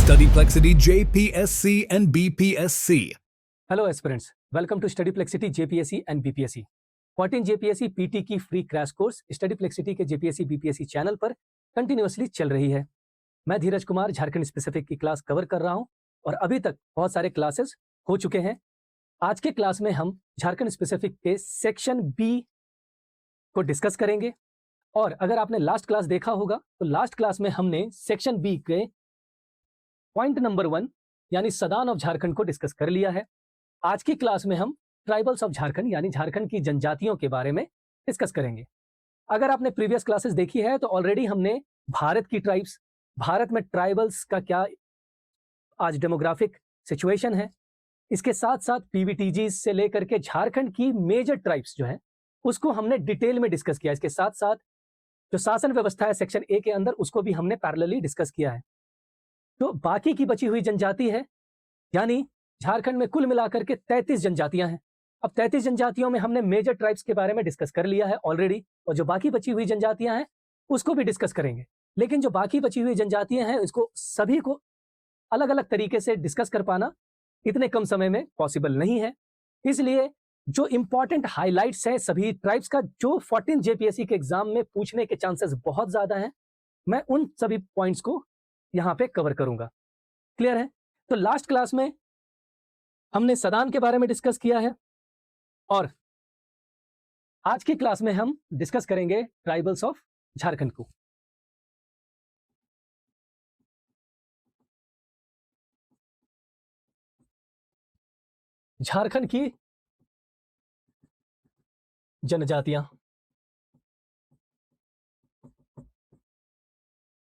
Studyplexity JPSC and BPSC. Hello aspirants, welcome to Studyplexity JPSC and BPSC. 14 JPSC PT की free crash course Studyplexity के JPSC BPSC channel पर continuously चल रही है। मैं Dheeraj Kumar Jharkhand specific की क्लास कवर कर रहा हूं और अभी तक बहुत सारे क्लासेस हो चुके हैं। आज के क्लास में हम झारखंड स्पेसिफिक के सेक्शन बी को डिस्कस करेंगे और अगर आपने लास्ट क्लास देखा होगा तो लास्ट क्लास में हमने सेक्शन बी के पॉइंट नंबर 1 यानी सदान ऑफ झारखंड को डिस्कस कर लिया है। आज की क्लास में हम ट्राइबल्स ऑफ झारखंड यानी झारखंड की जनजातियों के बारे में डिस्कस करेंगे। अगर आपने प्रीवियस क्लासेस देखी है तो ऑलरेडी हमने भारत की ट्राइब्स, भारत में ट्राइबल्स का क्या आज डेमोग्राफिक सिचुएशन है, इसके साथ साथ पीवीटीजी से लेकर के झारखंड की मेजर ट्राइब्स जो है उसको हमने डिटेल में डिस्कस किया। इसके साथ साथ जो शासन व्यवस्था है सेक्शन ए के अंदर उसको भी हमने पैरेलली डिस्कस किया है। तो बाकी की बची हुई जनजाति है, यानी झारखंड में कुल मिलाकर के 33 जनजातियां हैं। अब 33 जनजातियों में हमने मेजर ट्राइब्स के बारे में डिस्कस कर लिया है ऑलरेडी, और जो बाकी बची हुई जनजातियां हैं उसको भी डिस्कस करेंगे। लेकिन जो बाकी बची हुई जनजातियां हैं इसको सभी को अलग अलग तरीके से डिस्कस कर पाना इतने कम समय में पॉसिबल नहीं है। इसलिए जो इंपॉर्टेंट हाईलाइट्स हैं सभी ट्राइब्स का, जो 14 जेपीएससी के एग्जाम में पूछने के चांसेस बहुत ज्यादा हैं, मैं उन सभी पॉइंट्स को यहां पे कवर करूंगा। क्लियर है? तो लास्ट क्लास में हमने सदान के बारे में डिस्कस किया है और आज की क्लास में हम डिस्कस करेंगे ट्राइबल्स ऑफ झारखंड को। झारखंड की जनजातियां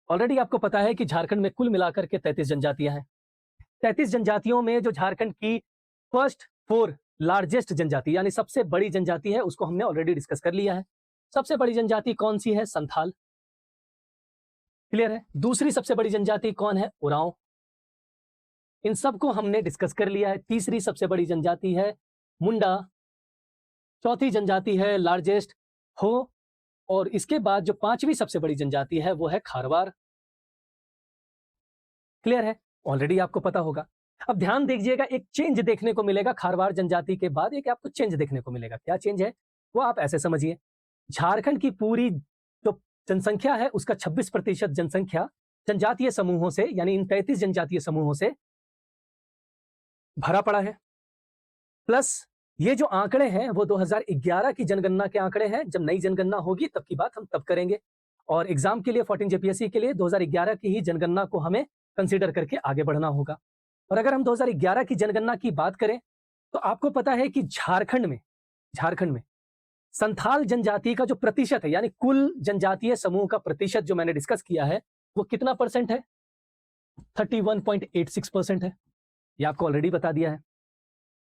ऑलरेडी आपको पता है कि झारखंड में कुल मिलाकर के 33 जनजातियां हैं। 33 जनजातियों में जो झारखंड की फर्स्ट 4 लार्जेस्ट जनजाति यानी सबसे बड़ी जनजाति है उसको हमने ऑलरेडी डिस्कस कर लिया है। सबसे बड़ी जनजाति कौन सी है? संथाल। क्लियर है? दूसरी सबसे बड़ी जनजाति कौन है? उरांव। इन सबको हमने डिस्कस कर लिया है। तीसरी सबसे बड़ी जनजाति है मुंडा। चौथी जनजाति है लार्जेस्ट हो, और इसके बाद जो 5वीं सबसे बड़ी जनजाति है वो है खारवार। क्लियर है? ऑलरेडी आपको पता होगा। अब ध्यान दीजिएगा, एक चेंज देखने को मिलेगा खारवार जनजाति के बाद। एक आपको चेंज देखने को मिलेगा। क्या चेंज है वो आप ऐसे समझिए, झारखंड की पूरी जो जनसंख्या है उसका 26% जनसंख्या जनजातीय समूहों से यानी इन 33 जनजातीय समूहों से भरा पड़ा है। प्लस ये जो आंकड़े हैं वो 2011 की जनगणना के आंकड़े हैं। जब नई जनगणना होगी तब की बात हम तब करेंगे, और एग्जाम के लिए 14 जेपीएससी के लिए 2011 की ही जनगणना को हमें कंसीडर करके आगे बढ़ना होगा। और अगर हम 2011 की जनगणना की बात करें तो आपको पता है कि झारखंड में संथाल जनजाति का जो प्रतिशत है यानी कुल जनजातीय समूह का प्रतिशत जो मैंने डिस्कस किया है वो कितना परसेंट है? 31.86% है। ये आपको ऑलरेडी बता दिया है,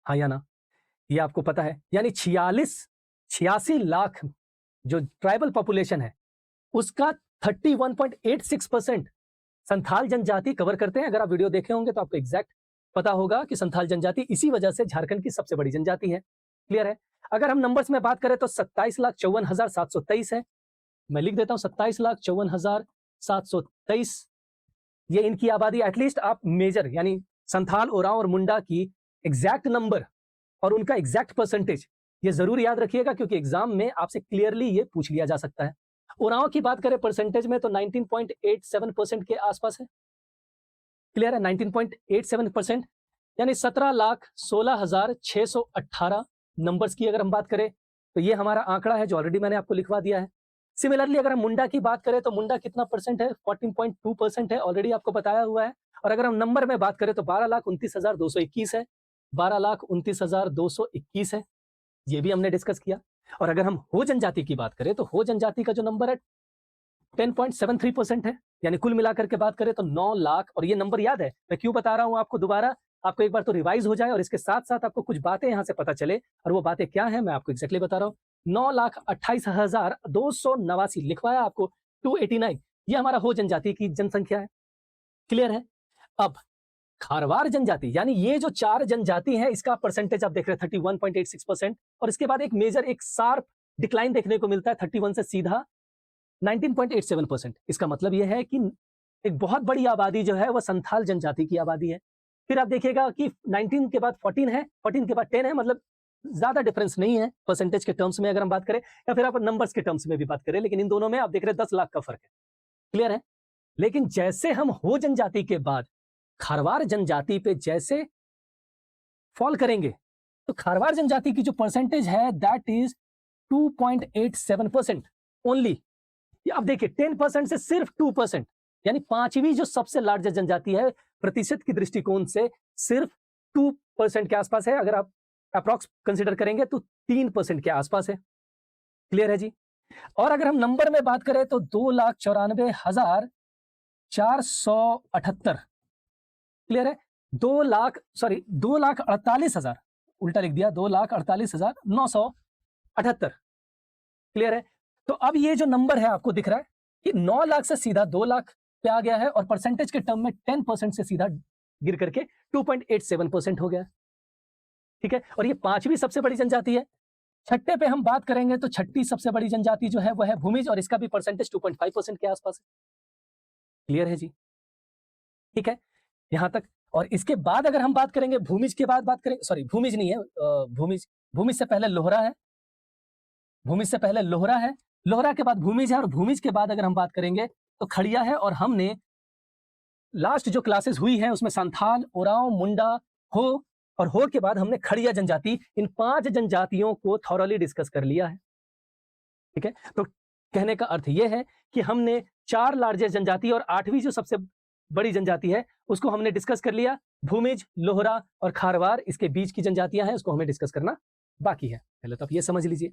हाँ या ना? ये आपको पता है, यानी 86 लाख जो ट्राइबल पॉपुलेशन है उसका 31.86% संथाल जनजाति कवर करते हैं। अगर आप वीडियो देखे होंगे तो आपको एग्जैक्ट पता होगा कि संथाल जनजाति इसी वजह से झारखंड की सबसे बड़ी जनजाति है। क्लियर है? अगर हम नंबर्स में बात करें तो 27,54,723 है। मैं लिख देता हूं 27,54,723 ये इनकी आबादी। एटलीस्ट आप मेजर यानी संथाल, ओरांव और मुंडा की एग्जैक्ट नंबर और उनका एग्जैक्ट परसेंटेज ये जरूर याद रखिएगा, क्योंकि एग्जाम में आपसे क्लियरली ये पूछ लिया जा सकता है। उरांव की बात करें परसेंटेज में तो 19.87% के आसपास है। क्लियर है? 19.87% यानी 17,16,618 नंबर्स की अगर हम बात करें तो ये हमारा आंकड़ा है जो ऑलरेडी मैंने आपको लिखवा दिया है। सिमिलरली अगर हम मुंडा की बात करें तो मुंडा कितना परसेंट है? 14.2% है, ऑलरेडी आपको बताया हुआ है। और अगर हम नंबर में बात करें तो 12,29,221 है। 12,29,221 है, ये भी हमने डिस्कस किया। और अगर हम हो जनजाति की बात करें तो हो जनजाति का जो नंबर है 10.73% है, यानी कुल मिलाकर के बात करें तो 9 लाख। और ये नंबर याद है, मैं क्यों बता रहा हूं आपको दोबारा, आपको एक बार तो रिवाइज हो जाए और इसके साथ साथ आपको कुछ बातें यहां से पता चले, और वो बातें क्या है मैं आपको एग्जैक्टली बता रहा हूं। 9,28,289 लिखवाया आपको, 289 ये हमारा हो जनजाति की जनसंख्या है। क्लियर है? अब खारवार जनजाति यानी ये जो 4 जनजाति हैं इसका परसेंटेज आप देख रहे हैं 31.86%, और इसके बाद एक मेजर एक शार्प डिक्लाइन देखने को मिलता है 31 से सीधा 19.87%। इसका मतलब यह है कि एक बहुत बड़ी आबादी जो है वो संथाल जनजाति की आबादी है। फिर आप देखिएगा कि 19 के बाद 14 है, 14 के बाद 10 है, मतलब ज्यादा डिफरेंस नहीं है परसेंटेज के टर्म्स में अगर हम बात करें, या फिर आप नंबर्स के टर्म्स में भी बात करें, लेकिन इन दोनों में आप देख रहे हैं 10 लाख का फर्क है। क्लियर है? लेकिन जैसे हम हो जनजाति के बाद खारवार जनजाति पे जैसे फॉल करेंगे, तो खारवार जनजाति की जो परसेंटेज है दैट इज 2.87% ओनली। आप देखिए 10% से सिर्फ 2%, यानी पांचवी जो सबसे लार्जेस्ट जनजाति है प्रतिशत की दृष्टिकोण से सिर्फ 2% के आसपास है। अगर आप अप्रॉक्स कंसीडर करेंगे तो 3% के आसपास है। क्लियर है जी? और अगर हम नंबर में बात करें तो 2,94,478। क्लियर है? 2,48,000, उल्टा लिख दिया, 2,48,978। क्लियर है? तो अब ये जो नंबर है आपको दिख रहा है कि 9 लाख से सीधा 2 लाख पे आ गया है, और परसेंटेज के टर्म में 10% से सीधा गिर करके 2.87% हो गया। ठीक है? और ये पांचवी सबसे बड़ी जनजाति है। छठे पे हम बात करेंगे तो छठी सबसे बड़ी जनजाति जो है वह है भूमिज, और इसका भी परसेंटेज 2.5% के आसपास है। क्लियर है जी? ठीक है, यहां तक। और इसके बाद अगर हम बात करेंगे भूमिज के बाद बात करें, सॉरी भूमिज नहीं है, भूमिज से पहले लोहरा है, भूमिज से पहले लोहरा है, लोहरा के बाद भूमिज है, और भूमिज के बाद अगर हम बात करेंगे तो खड़िया है। और हमने लास्ट जो क्लासेस हुई है उसमें संथाल, ओरांव, मुंडा, हो, और हो के बाद हमने खड़िया जनजाति, इन 5 जनजातियों को थॉरली डिस्कस कर लिया है। ठीक है, तो कहने का अर्थ यह है कि हमने 4 लार्जेस्ट जनजाति और 8वीं जो सबसे बड़ी जनजाति है उसको हमने डिस्कस कर लिया। भूमिज, लोहरा और खारवार इसके बीच की जनजातियां हैं, उसको हमें डिस्कस करना बाकी है। पहले तो आप ये समझ लीजिए।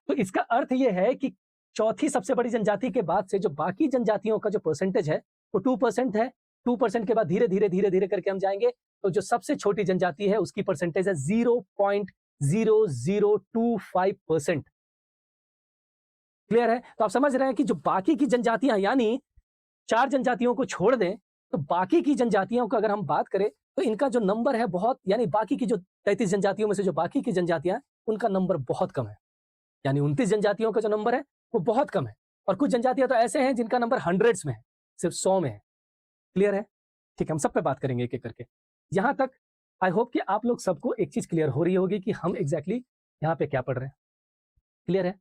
तो इसका अर्थ यह है कि चौथी सबसे बड़ी जनजाति के बाद से जो बाकी जनजातियों का जो परसेंटेज है वो 2% है। 2% के बाद धीरे धीरे धीरे धीरे करके हम जाएंगे, तो जो सबसे छोटी जनजाति है उसकी परसेंटेज है 0.0025%। क्लियर है? तो आप समझ रहे हैं कि जो बाकी की जनजातियां, यानी 4 जनजातियों को छोड़ दें तो बाकी की जनजातियों को अगर हम बात करें तो इनका जो नंबर है बहुत, यानी बाकी की जो 33 जनजातियों में से जो बाकी की जनजातियां उनका नंबर बहुत कम है। यानी 29 जनजातियों का जो नंबर है वो बहुत कम है, और कुछ जनजातियां तो ऐसे हैं जिनका नंबर हंड्रेड्स में है, सिर्फ 100 में है। क्लियर है? ठीक है, हम सब पे बात करेंगे एक एक करके। यहां तक आई होप कि आप लोग सबको एक चीज क्लियर हो रही होगी कि हम एग्जैक्टली यहाँ पे क्या पढ़ रहे हैं। क्लियर है?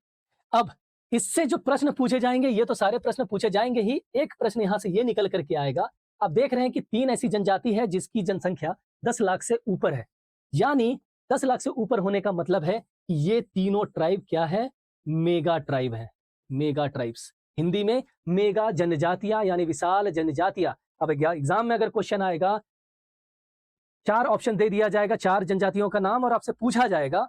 अब इससे जो प्रश्न पूछे जाएंगे, ये तो सारे प्रश्न पूछे जाएंगे ही, एक प्रश्न यहां से ये निकल करके आएगा। आप देख रहे हैं कि 3 ऐसी जनजाति है जिसकी जनसंख्या 10 लाख से ऊपर है, यानी 10 लाख से ऊपर होने का मतलब है कि ये तीनों ट्राइब क्या है? मेगा ट्राइब है। मेगा ट्राइब्स, हिंदी में मेगा जनजातियां, यानी विशाल जनजातियां। अब एग्जाम में अगर क्वेश्चन आएगा, 4 ऑप्शन दे दिया जाएगा, 4 जनजातियों का नाम, और आपसे पूछा जाएगा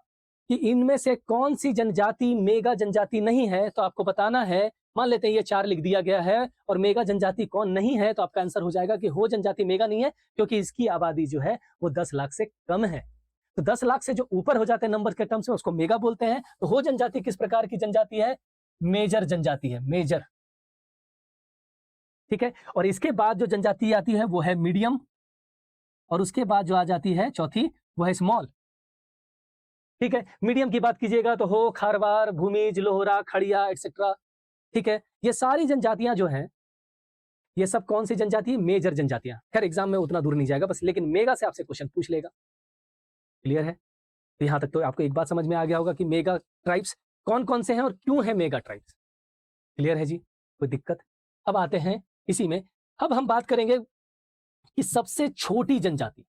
कि इनमें से कौन सी जनजाति मेगा जनजाति नहीं है, तो आपको बताना है। मान लेते हैं ये 4 लिख दिया गया है, और मेगा जनजाति कौन नहीं है, तो आपका आंसर हो जाएगा कि हो जनजाति मेगा नहीं है, क्योंकि इसकी आबादी जो है वो 10 लाख से कम है। तो 10 लाख से जो ऊपर हो जाते हैं नंबर के टर्म्स में, उसको मेगा बोलते हैं। तो हो जनजाति किस प्रकार की जनजाति है? मेजर जनजाति है, मेजर। ठीक है, और इसके बाद जो जनजाति आती है वो है मीडियम, और उसके बाद जो आ जाती है चौथी वो है स्मॉल। ठीक है, मीडियम की बात कीजिएगा तो हो, खारवार, भूमिज, लोहरा, खड़िया एक्सेट्रा। ठीक है, ये सारी जनजातियां जो हैं, ये सब कौन सी जनजाति है? मेजर जनजातियां। खैर एग्जाम में उतना दूर नहीं जाएगा बस, लेकिन मेगा से आपसे क्वेश्चन पूछ लेगा। क्लियर है? तो यहां तक तो आपको एक बात समझ में आ गया होगा कि मेगा ट्राइब्स कौन कौन से हैं और क्यों है मेगा ट्राइब्स। क्लियर है जी? कोई दिक्कत? अब आते हैं इसी में, अब हम बात करेंगे कि सबसे छोटी जनजाति,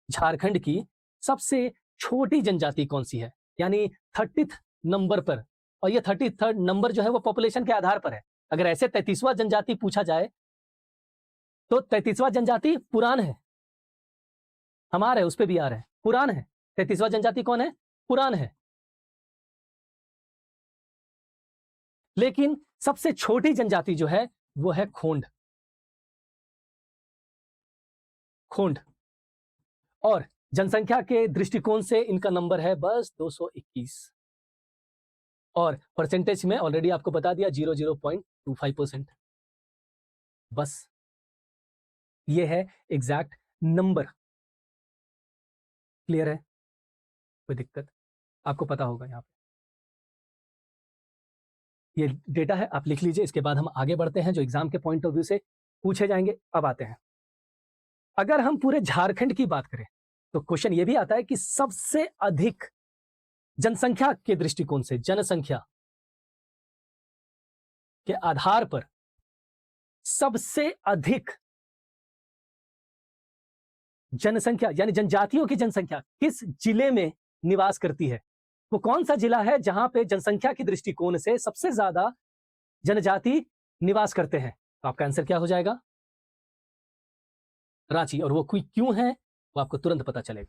झारखंड की सबसे छोटी जनजाति कौन सी है, यानी 30th नंबर पर। और ये 33rd नंबर जो है वो पॉपुलेशन के आधार पर है। अगर ऐसे 33वां जनजाति पूछा जाए तो 33वां जनजाति पुरान है, हमारे उस पर भी आ रहा है, पुरान है। 33वां जनजाति कौन है? पुरान है। लेकिन सबसे छोटी जनजाति जो है वो है खोंड। खोंड, और जनसंख्या के दृष्टिकोण से इनका नंबर है बस 221, और परसेंटेज में ऑलरेडी आपको बता दिया 0.25%। बस ये है एग्जैक्ट नंबर। क्लियर है? कोई दिक्कत? आपको पता होगा यहाँ पे ये डेटा है, आप लिख लीजिए। इसके बाद हम आगे बढ़ते हैं जो एग्जाम के पॉइंट ऑफ व्यू से पूछे जाएंगे। अब आते हैं, अगर हम पूरे झारखंड की बात करें तो क्वेश्चन ये भी आता है कि सबसे अधिक जनसंख्या के दृष्टिकोण से, जनसंख्या के आधार पर सबसे अधिक जनसंख्या यानी जनजातियों की जनसंख्या किस जिले में निवास करती है? वो कौन सा जिला है जहां पे जनसंख्या की दृष्टिकोण से सबसे ज्यादा जनजाति निवास करते हैं? तो आपका आंसर क्या हो जाएगा? रांची। और वो क्यों है वो आपको तुरंत पता चलेगा।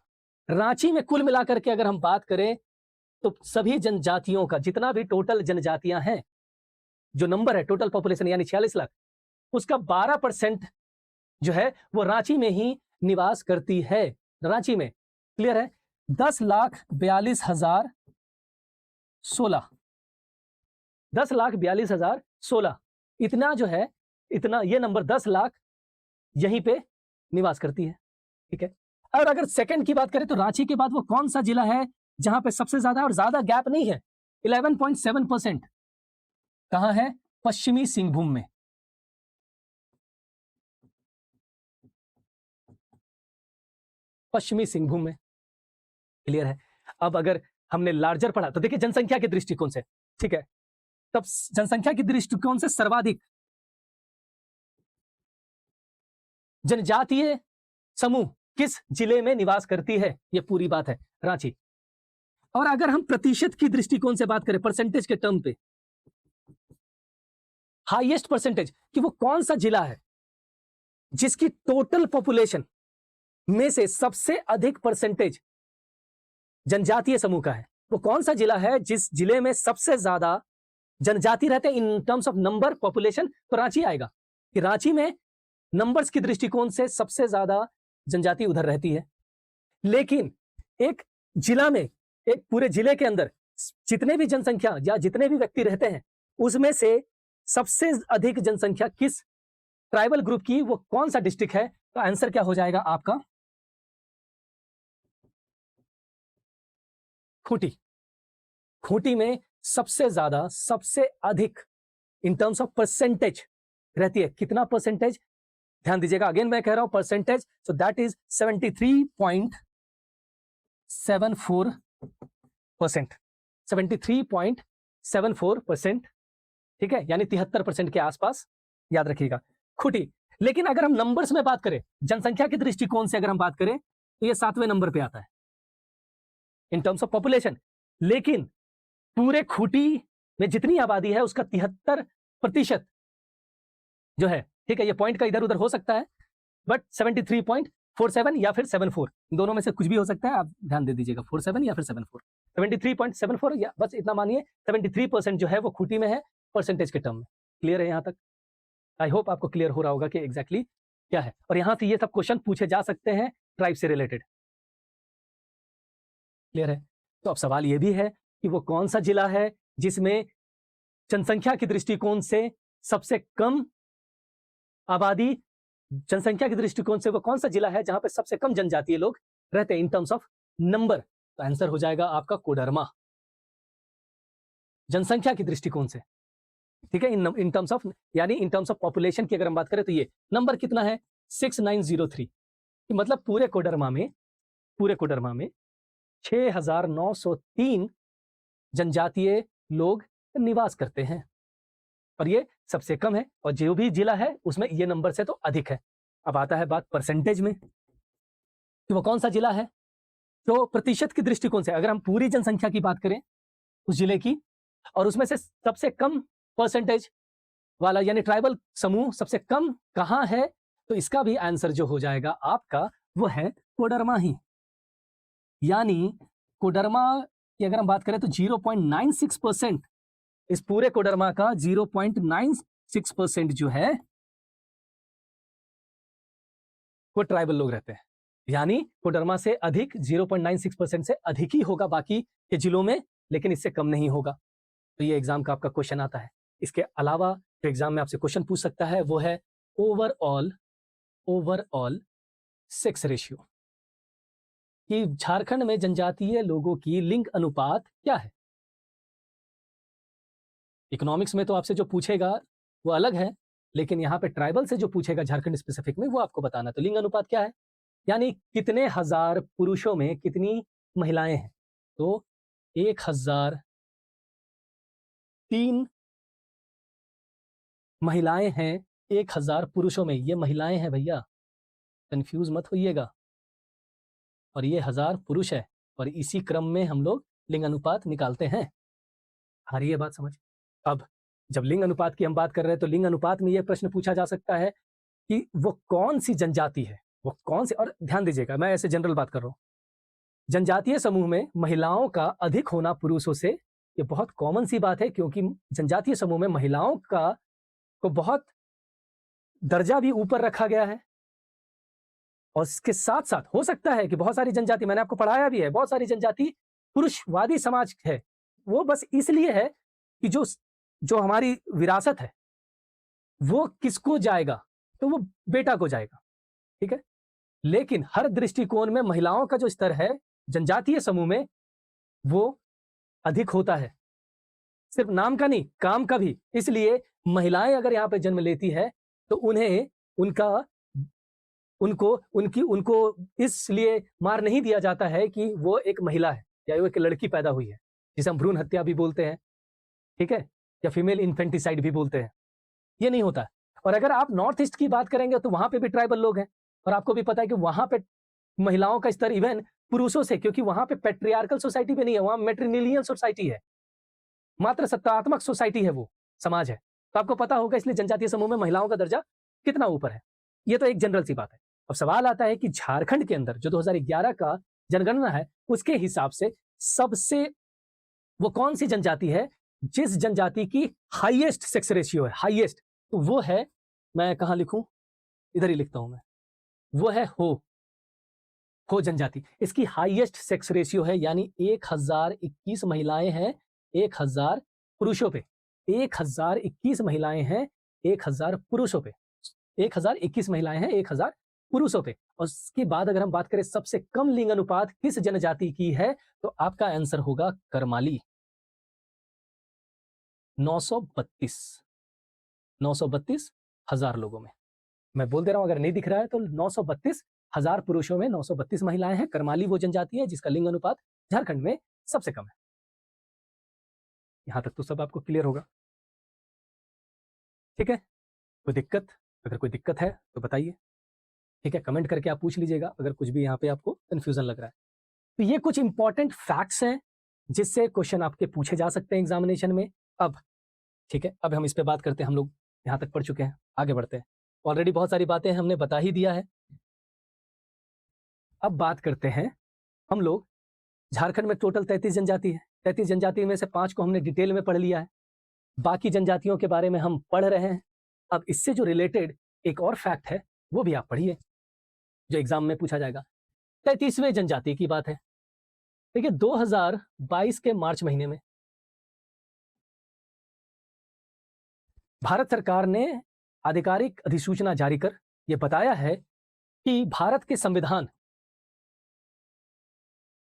रांची में कुल मिलाकर के अगर हम बात करें तो सभी जनजातियों का जितना भी टोटल जनजातियां हैं, जो नंबर है टोटल पॉपुलेशन यानी 46 लाख, उसका 12% जो है वो रांची में ही निवास करती है। रांची में, क्लियर है? 10,42,016 10,42,016 इतना जो है, इतना ये नंबर 10 लाख यहीं पे निवास करती है। ठीक है। और अगर सेकंड की बात करें तो रांची के बाद वो कौन सा जिला है जहां पे सबसे ज्यादा और ज्यादा गैप नहीं है? 11.7% कहां है? पश्चिमी सिंहभूम में। पश्चिमी सिंहभूम में, क्लियर है? अब अगर हमने लार्जर पढ़ा तो देखिए जनसंख्या के दृष्टिकोण से, ठीक है, तब जनसंख्या के दृष्टिकोण से सर्वाधिक जनजातीय समूह किस जिले में निवास करती है? ये पूरी बात है, रांची। और अगर हम प्रतिशत की दृष्टिकोण से बात करें, परसेंटेज के टर्म पे, हाईएस्ट परसेंटेज कि वो कौन सा जिला है जिसकी टोटल पॉपुलेशन में से सबसे अधिक परसेंटेज जनजातीय समूह का है? वो कौन सा जिला है जिस जिले में सबसे ज्यादा जनजाति रहते हैं in terms of number population? तो रांची आएगा कि रांची में नंबर्स की दृष्टिकोण से सबसे ज्यादा जनजाति उधर रहती है। लेकिन एक जिला में, एक पूरे जिले के अंदर जितने भी जनसंख्या या जितने भी व्यक्ति रहते हैं उसमें से सबसे अधिक जनसंख्या किस ट्राइबल ग्रुप की, वो कौन सा डिस्ट्रिक्ट है? तो आंसर क्या हो जाएगा आपका? खूंटी। खूंटी में सबसे ज्यादा, सबसे अधिक इन टर्म्स ऑफ परसेंटेज रहती है। कितना परसेंटेज? ध्यान दीजिएगा, अगेन मैं कह रहा हूं परसेंटेज, सो दैट इज 73.74%। 73.74%, ठीक है, यानी 73% के आसपास, याद रखिएगा, खूंटी। लेकिन अगर हम नंबर्स में बात करें, जनसंख्या के दृष्टिकोण से अगर हम बात करें तो ये 7वें नंबर पे आता है इन टर्म्स ऑफ पॉपुलेशन। लेकिन पूरे खूंटी में जितनी आबादी है उसका 73% जो है, ठीक है, ये पॉइंट का इधर उधर हो सकता है, बट 73.47 या फिर 74, दोनों में से कुछ भी हो सकता है, आप ध्यान दे दीजिएगा, 47 या फिर 74, 73.74 या बस इतना मानिए 73% जो है वो खूंटी में है परसेंटेज के टर्म में। क्लियर है यहां तक? आई होप आपको क्लियर हो रहा होगा कि एग्जैक्टली क्या है। और यहां से ये सब क्वेश्चन पूछे जा सकते हैं ट्राइब से रिलेटेड। क्लियर है? तो अब सवाल ये भी है कि वो कौन सा जिला है जिसमें जनसंख्या के दृष्टिकोण से सबसे कम आबादी, जनसंख्या के दृष्टिकोण से वो कौन सा जिला है जहां पे सबसे कम जनजातीय लोग रहते हैं इन टर्म्स ऑफ नंबर? तो आंसर हो जाएगा आपका कोडरमा। जनसंख्या के दृष्टिकोण से, ठीक है, इन टर्म्स ऑफ, यानी इन टर्म्स ऑफ पॉपुलेशन की अगर हम बात करें तो ये नंबर कितना है? 6903। मतलब पूरे कोडरमा में 6,903 जनजातीय लोग निवास करते हैं, और ये सबसे कम है। और जो भी जिला है उसमें ये नंबर से तो अधिक है। अब आता है बात परसेंटेज में कि वो कौन सा जिला है। तो प्रतिशत के दृष्टिकोण से अगर हम पूरी जनसंख्या की बात करें उस जिले की, और उसमें से सबसे कम परसेंटेज वाला यानी ट्राइबल समूह सबसे कम कहां है, तो इसका भी आंसर जो हो जाएगा आपका वो है कोडरमा ही। यानी कोडरमा की अगर हम बात करें तो 0.96%, इस पूरे कोडरमा का 0.96% जो है वो ट्राइबल लोग रहते हैं। यानी कोडरमा से अधिक 0.96% से अधिक ही होगा बाकी के जिलों में, लेकिन इससे कम नहीं होगा। तो ये एग्जाम का आपका क्वेश्चन आता है। इसके अलावा जो एग्जाम में आपसे क्वेश्चन पूछ सकता है वो है ओवरऑल सेक्स रेशियो, कि झारखंड में जनजातीय लोगों की लिंग अनुपात क्या है। इकोनॉमिक्स में तो आपसे जो पूछेगा वो अलग है, लेकिन यहाँ पे ट्राइबल से जो पूछेगा झारखंड स्पेसिफिक में वो आपको बताना। तो लिंग अनुपात क्या है, यानी कितने हजार पुरुषों में कितनी महिलाएं हैं। तो 1003 महिलाएं हैं 1000 पुरुषों में, ये महिलाएं हैं भैया, कंफ्यूज मत होइएगा। और ये 1000 पुरुष है और इसी क्रम में हम लोग लिंग अनुपात निकालते हैं। आ रही है बात समझ। अब जब लिंग अनुपात की हम बात कर रहे हैं तो लिंग अनुपात में यह प्रश्न पूछा जा सकता है कि वो कौन सी जनजाति है, वो कौन सी, और ध्यान दीजिएगा मैं ऐसे जनरल बात कर रहा हूं। जनजातीय समूह में महिलाओं का अधिक होना पुरुषों से, ये बहुत कॉमन सी बात है, क्योंकि जनजातीय समूह में महिलाओं का को बहुत दर्जा भी ऊपर रखा गया है। और इसके साथ साथ हो सकता है कि बहुत सारी जनजाति, मैंने आपको पढ़ाया भी है, बहुत सारी जनजाति पुरुषवादी समाज है। वो बस इसलिए है कि जो हमारी विरासत है वो किसको जाएगा, तो वो बेटा को जाएगा, ठीक है। लेकिन हर दृष्टिकोण में महिलाओं का जो स्तर है जनजातीय समूह में वो अधिक होता है, सिर्फ नाम का नहीं काम का भी। इसलिए महिलाएं अगर यहाँ पे जन्म लेती है तो उन्हें उनको इसलिए मार नहीं दिया जाता है कि वो एक महिला है या वो एक लड़की पैदा हुई है, जिसे हम भ्रूण हत्या भी बोलते हैं, ठीक है, या फीमेल इन्फेंटिसाइड भी बोलते हैं। ये नहीं होता है। और अगर आप नॉर्थ ईस्ट की बात करेंगे तो वहां पे भी ट्राइबल लोग हैं, और आपको भी पता है कि वहां पे महिलाओं का स्तर इवन पुरुषों से, क्योंकि वहां पे पेट्रियार्कल सोसाइटी भी नहीं है, वहां मैट्रिलिनियल सोसाइटी है, मात्र सत्तात्मक सोसाइटी है, वो समाज है। तो आपको पता होगा, इसलिए जनजातीय समूह में महिलाओं का दर्जा कितना ऊपर है। ये तो एक जनरल सी बात है। अब सवाल आता है कि झारखंड के अंदर जो 2011 का जनगणना है उसके हिसाब से सबसे वो कौन सी जनजाति है जिस जनजाति की हाईएस्ट सेक्स रेशियो है, हाईएस्ट, तो वो है, मैं कहां लिखूं, इधर ही लिखता हूं मैं, वो है हो जनजाति। इसकी हाईएस्ट सेक्स रेशियो है, यानी 1021 महिलाएं हैं 1000 पुरुषों पे, 1021 महिलाएं हैं 1000 पुरुषों पे, 1021 महिलाएं हैं 1000 पुरुषों पे। और उसके बाद अगर हम बात करें सबसे कम लिंग अनुपात किस जनजाति की है, तो आपका आंसर होगा करमाली, 932 हजार लोगों में। मैं बोल दे रहा हूं, अगर नहीं दिख रहा है तो 932 हजार पुरुषों में 932 महिलाएं हैं। करमाली वो जनजाति है जिसका लिंग अनुपात झारखंड में सबसे कम है। यहां तक तो सब आपको क्लियर होगा, ठीक है। कोई दिक्कत, अगर कोई दिक्कत है तो बताइए, ठीक है, कमेंट करके आप पूछ लीजिएगा अगर कुछ भी यहाँ पे आपको कंफ्यूजन लग रहा है। तो ये कुछ इंपॉर्टेंट फैक्ट्स हैं जिससे क्वेश्चन आपके पूछे जा सकते हैं एग्जामिनेशन में। अब ठीक है, अब हम इस पे बात करते हैं, हम लोग यहाँ तक पढ़ चुके हैं, आगे बढ़ते हैं। ऑलरेडी बहुत सारी बातें हमने बता ही दिया है। अब बात करते हैं हम लोग, झारखंड में टोटल 33 जनजाति है, 33 जनजाति में से 5 को हमने डिटेल में पढ़ लिया है, बाकी जनजातियों के बारे में हम पढ़ रहे हैं। अब इससे जो रिलेटेड एक और फैक्ट है वो भी आप पढ़िए, जो एग्जाम में पूछा जाएगा। 33वें जनजाति की बात है। देखिए 2022 के मार्च महीने में भारत सरकार ने आधिकारिक अधिसूचना जारी कर यह बताया है कि भारत के संविधान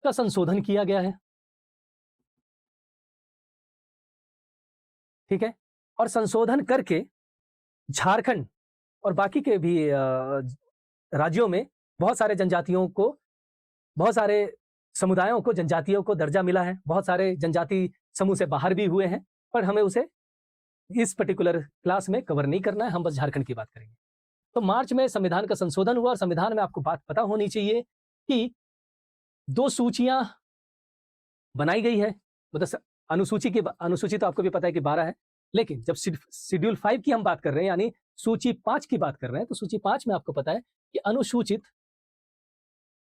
का संशोधन किया गया है, ठीक है। और संशोधन करके झारखंड और बाकी के भी राज्यों में बहुत सारे जनजातियों को, बहुत सारे समुदायों को, जनजातियों को दर्जा मिला है। बहुत सारे जनजाति समूह से बाहर भी हुए हैं, पर हमें उसे इस पर्टिकुलर क्लास में कवर नहीं करना है, हम बस झारखंड की बात करेंगे। तो मार्च में संविधान का संशोधन हुआ, और संविधान में आपको बात पता होनी चाहिए कि 2 सूचियां बनाई गई है। मतलब अनुसूची तो आपको भी पता है कि 12 है, लेकिन जब शेड्यूल 5 की हम बात कर रहे हैं, यानी सूची 5 की बात कर रहे हैं, तो सूची 5 में आपको पता है कि अनुसूचित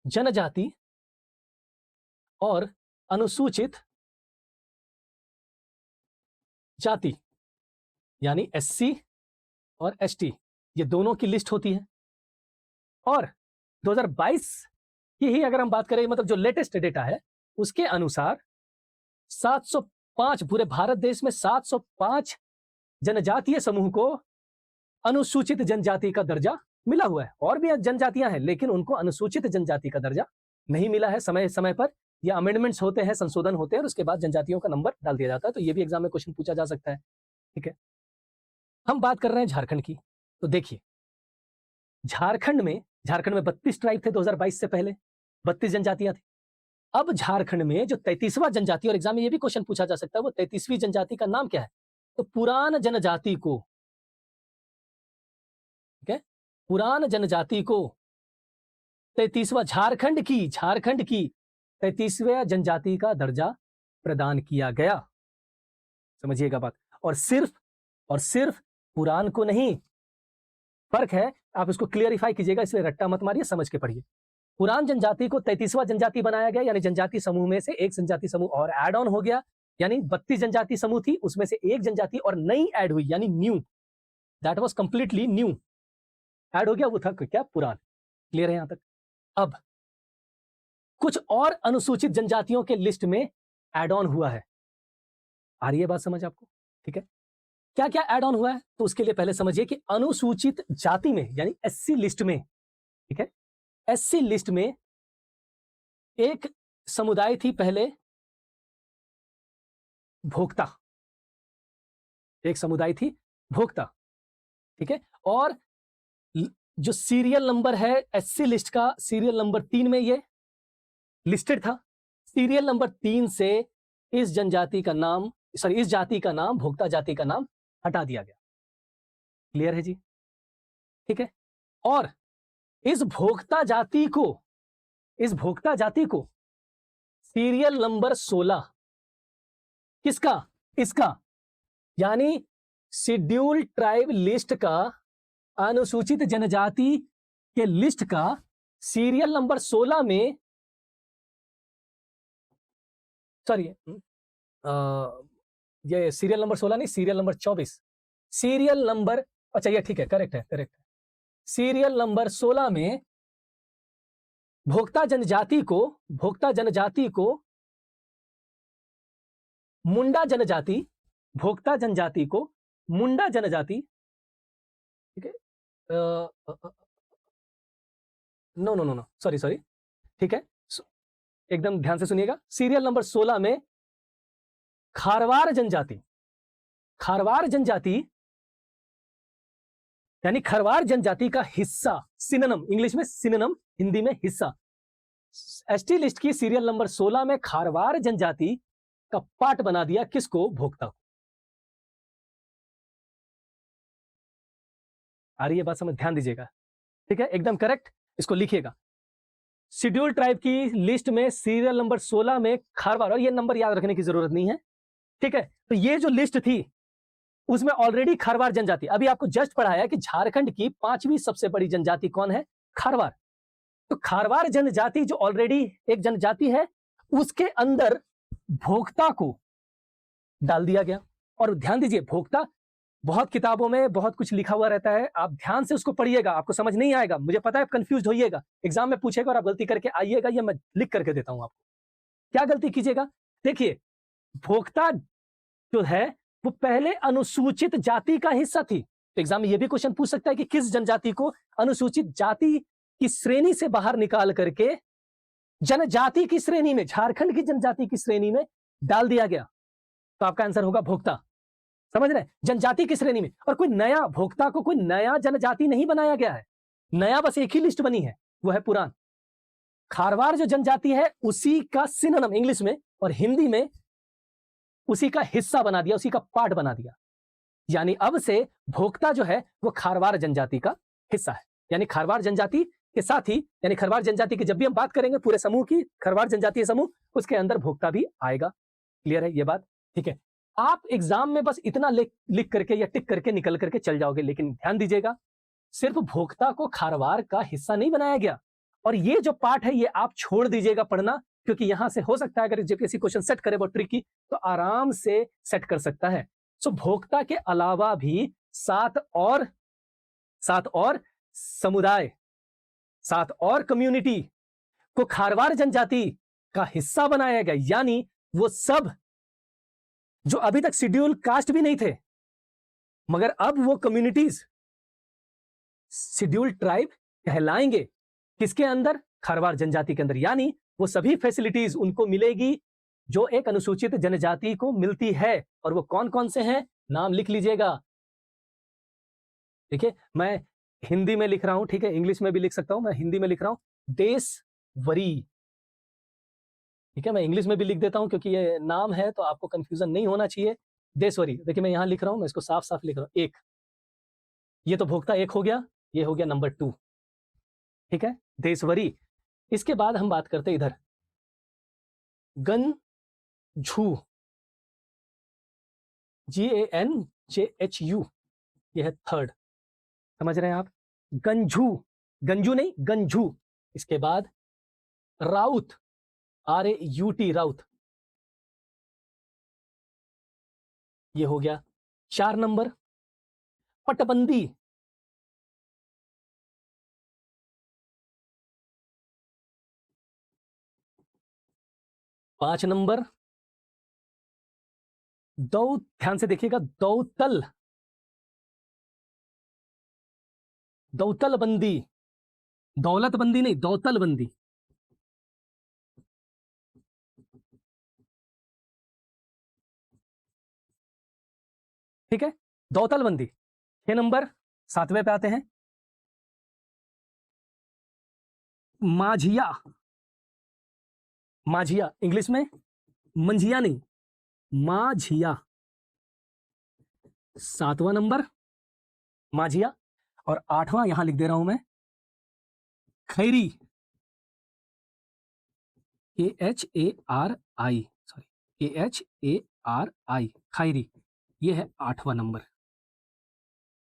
जनजाति और अनुसूचित जाति यानी एससी और एसटी, ये दोनों की लिस्ट होती है। और 2022 की ही अगर हम बात करें, मतलब जो लेटेस्ट डेटा है उसके अनुसार 705, पूरे भारत देश में 705 जनजातीय समूह को अनुसूचित जनजाति का दर्जा मिला हुआ है। और भी जनजातियां हैं लेकिन उनको अनुसूचित जनजाति का दर्जा नहीं मिला है। समय समय पर ये अमेंडमेंट्स होते हैं, संशोधन होते हैं, और उसके बाद जनजातियों का नंबर डाल दिया जाता है। तो ये भी एग्जाम में क्वेश्चन पूछा जा सकता है, ठीक है। हम बात कर रहे हैं झारखंड की। तो देखिए, झारखंड में 32 ट्राइब थे 2022 से पहले, 32 जनजातियां थी। अब झारखंड में जो 33वां जनजाति, और एग्जाम में ये भी क्वेश्चन पूछा जा सकता है, वो 33वीं जनजाति का नाम क्या है? तो पुरान जनजाति को, ठीक है, पुरान जनजाति को 33वां झारखंड की 33वें जनजाति का दर्जा प्रदान किया गया। समझिएगा बात। और सिर्फ पुरान को नहीं, फर्क है, आप इसको क्लियरिफाई कीजिएगा, इसलिए रट्टा मत मारिए, समझ के पढ़िए। पुरान जनजाति को 33वां जनजाति बनाया गया, यानी जनजाति समूह में से एक जनजाति समूह और ऐड ऑन हो गया, यानी 32 जनजाति समूह थी, उसमें से एक जनजाति और नई ऐड हुई, यानी new, that was completely new add हो गया, वो था क्या? पुरान। क्लियर है यहां तक? अब कुछ और अनुसूचित जनजातियों के लिस्ट में ऐड ऑन हुआ है। आ रही है बात समझ आपको? ठीक है, क्या क्या ऐड ऑन हुआ है? तो उसके लिए पहले समझिए कि अनुसूचित जाति में, यानी एससी लिस्ट में, ठीक है, एससी लिस्ट में एक समुदाय थी पहले, भोक्ता। एक समुदाय थी भोक्ता, ठीक है, और जो सीरियल नंबर है एससी लिस्ट का, सीरियल नंबर 3 में ये लिस्टेड था। सीरियल नंबर 3 से इस जनजाति का नाम, सॉरी, इस जाति का नाम, भोक्ता जाति का नाम हटा दिया गया। क्लियर है जी? ठीक है, और इस भोक्ता जाति को सीरियल नंबर 16 किसका? इसका, यानी शेड्यूल ट्राइब लिस्ट का, अनुसूचित जनजाति के लिस्ट का सीरियल नंबर 16 में, सॉरी, ये सीरियल नंबर 16 नहीं, सीरियल नंबर 24, सीरियल नंबर, अच्छा ये ठीक है, करेक्ट है। सीरियल नंबर 16 में भोक्ता जनजाति को मुंडा जनजाति, भोक्ता जनजाति को मुंडा जनजाति, ठीक है, नो, सॉरी, ठीक है, एकदम ध्यान से सुनिएगा। सीरियल नंबर 16 में खारवार जनजाति, यानी खरवार जनजाति का हिस्सा, सिनोनिम, इंग्लिश में सिनोनिम, हिंदी में हिस्सा। एसटी लिस्ट की सीरियल नंबर 16 में खारवार जनजाति का पार्ट बना दिया किसको? भोक्ता को। आ रही है बात समझ? ध्यान दीजिएगा, ठीक है, एकदम करेक्ट, इसको लिखिएगा। शेड्यूल ट्राइब की लिस्ट में सीरियल नंबर 16 में खारवार, और ये नंबर याद रखने की जरूरत नहीं है, ठीक है। तो ये जो लिस्ट थी उसमें ऑलरेडी खारवार जनजाति, अभी आपको जस्ट पढ़ाया कि झारखंड की 5वीं सबसे बड़ी जनजाति कौन है? खारवार। तो खारवार जनजाति जो ऑलरेडी एक जनजाति है, उसके अंदर भोक्ता को डाल दिया गया। और ध्यान दीजिए, भोक्ता बहुत किताबों में बहुत कुछ लिखा हुआ रहता है, आप ध्यान से उसको पढ़िएगा, आपको समझ नहीं आएगा, मुझे पता है आप कंफ्यूज होइएगा, एग्जाम में पूछेगा और आप गलती करके आइएगा, ये मैं लिख करके देता हूं आपको। क्या गलती कीजिएगा? देखिए, भोक्ता जो है वो पहले अनुसूचित जाति का हिस्सा थी। तो एग्जाम में यह भी क्वेश्चन पूछ सकता है कि किस जनजाति को अनुसूचित जाति की श्रेणी से बाहर निकाल करके जनजाति की श्रेणी में, झारखंड की जनजाति की श्रेणी में डाल दिया गया? तो आपका आंसर होगा भोक्ता। समझ रहे हैं? जनजाति की श्रेणी में। और कोई नया भोक्ता को कोई नया जनजाति नहीं बनाया गया है, नया बस एक ही लिस्ट बनी है, वो है पुरान। खारवार जो जनजाति है उसी का सिनोनिम इंग्लिश में और हिंदी में उसी का हिस्सा बना दिया, उसी का पार्ट बना दिया। यानी अब से भोक्ता जो है वो खारवार जनजाति का हिस्सा है। यानी खारवार जनजाति के साथ ही, यानी खारवार जनजाति की जब भी हम बात करेंगे पूरे समूह की, खारवार जनजातीय समूह, उसके अंदर भोक्ता भी आएगा। क्लियर है ये बात? ठीक है, आप एग्जाम में बस इतना लिख करके या टिक करके निकल करके चल जाओगे, लेकिन ध्यान दीजिएगा, सिर्फ भोक्ता को खारवार का हिस्सा नहीं बनाया गया। और ये जो पार्ट है ये आप छोड़ दीजिएगा पढ़ना, क्योंकि यहां से हो सकता है अगर जेपीएससी क्वेश्चन सेट करे वो ट्रिकी, तो आराम से सेट कर सकता है। सो भोक्ता के अलावा भी 7 और समुदाय, 7 और कम्युनिटी को खारवार जनजाति का हिस्सा बनाया गया। यानी वो सब जो अभी तक शेड्यूल कास्ट भी नहीं थे, मगर अब वो कम्युनिटीज शेड्यूल ट्राइब कहलाएंगे। किसके अंदर? खारवार जनजाति के अंदर। यानी वो सभी फैसिलिटीज उनको मिलेगी जो एक अनुसूचित जनजाति को मिलती है। और वो कौन कौन से हैं? नाम लिख लीजिएगा। देखिए मैं हिंदी में लिख रहा हूं, ठीक है, इंग्लिश में भी लिख सकता हूं, मैं हिंदी में लिख रहा हूं देशवरी, ठीक है, मैं इंग्लिश में भी लिख देता हूं क्योंकि ये नाम है तो आपको कंफ्यूजन नहीं होना चाहिए। देशवरी, देखिए मैं यहां लिख रहा हूं, मैं इसको साफ साफ लिख रहा हूं, एक, ये तो भोक्ता एक हो गया, ये हो गया नंबर 2, ठीक है, देशवरी। इसके बाद हम बात करते हैं इधर गंझू, GANJHU, ये है थर्ड, समझ रहे हैं आप, गंझू, गंजू नहीं गंझू। इसके बाद राउत, RAUT, राउत, ये हो गया 4 नंबर। पटबंदी, पांच नंबर। ध्यान से देखिएगा, दौतल, दौतल बंदी, दौलत बंदी नहीं, दौतल बंदी, ठीक है, दौतल बंदी 6 नंबर। 7वें पे आते हैं, माझिया, माझिया इंग्लिश में मंझिया नहीं, माझिया, 7वां नंबर माझिया। और 8वां यहां लिख दे रहा हूं मैं, खैरी, KHARI, सॉरी KHARI, खैरी, ये है 8वां नंबर,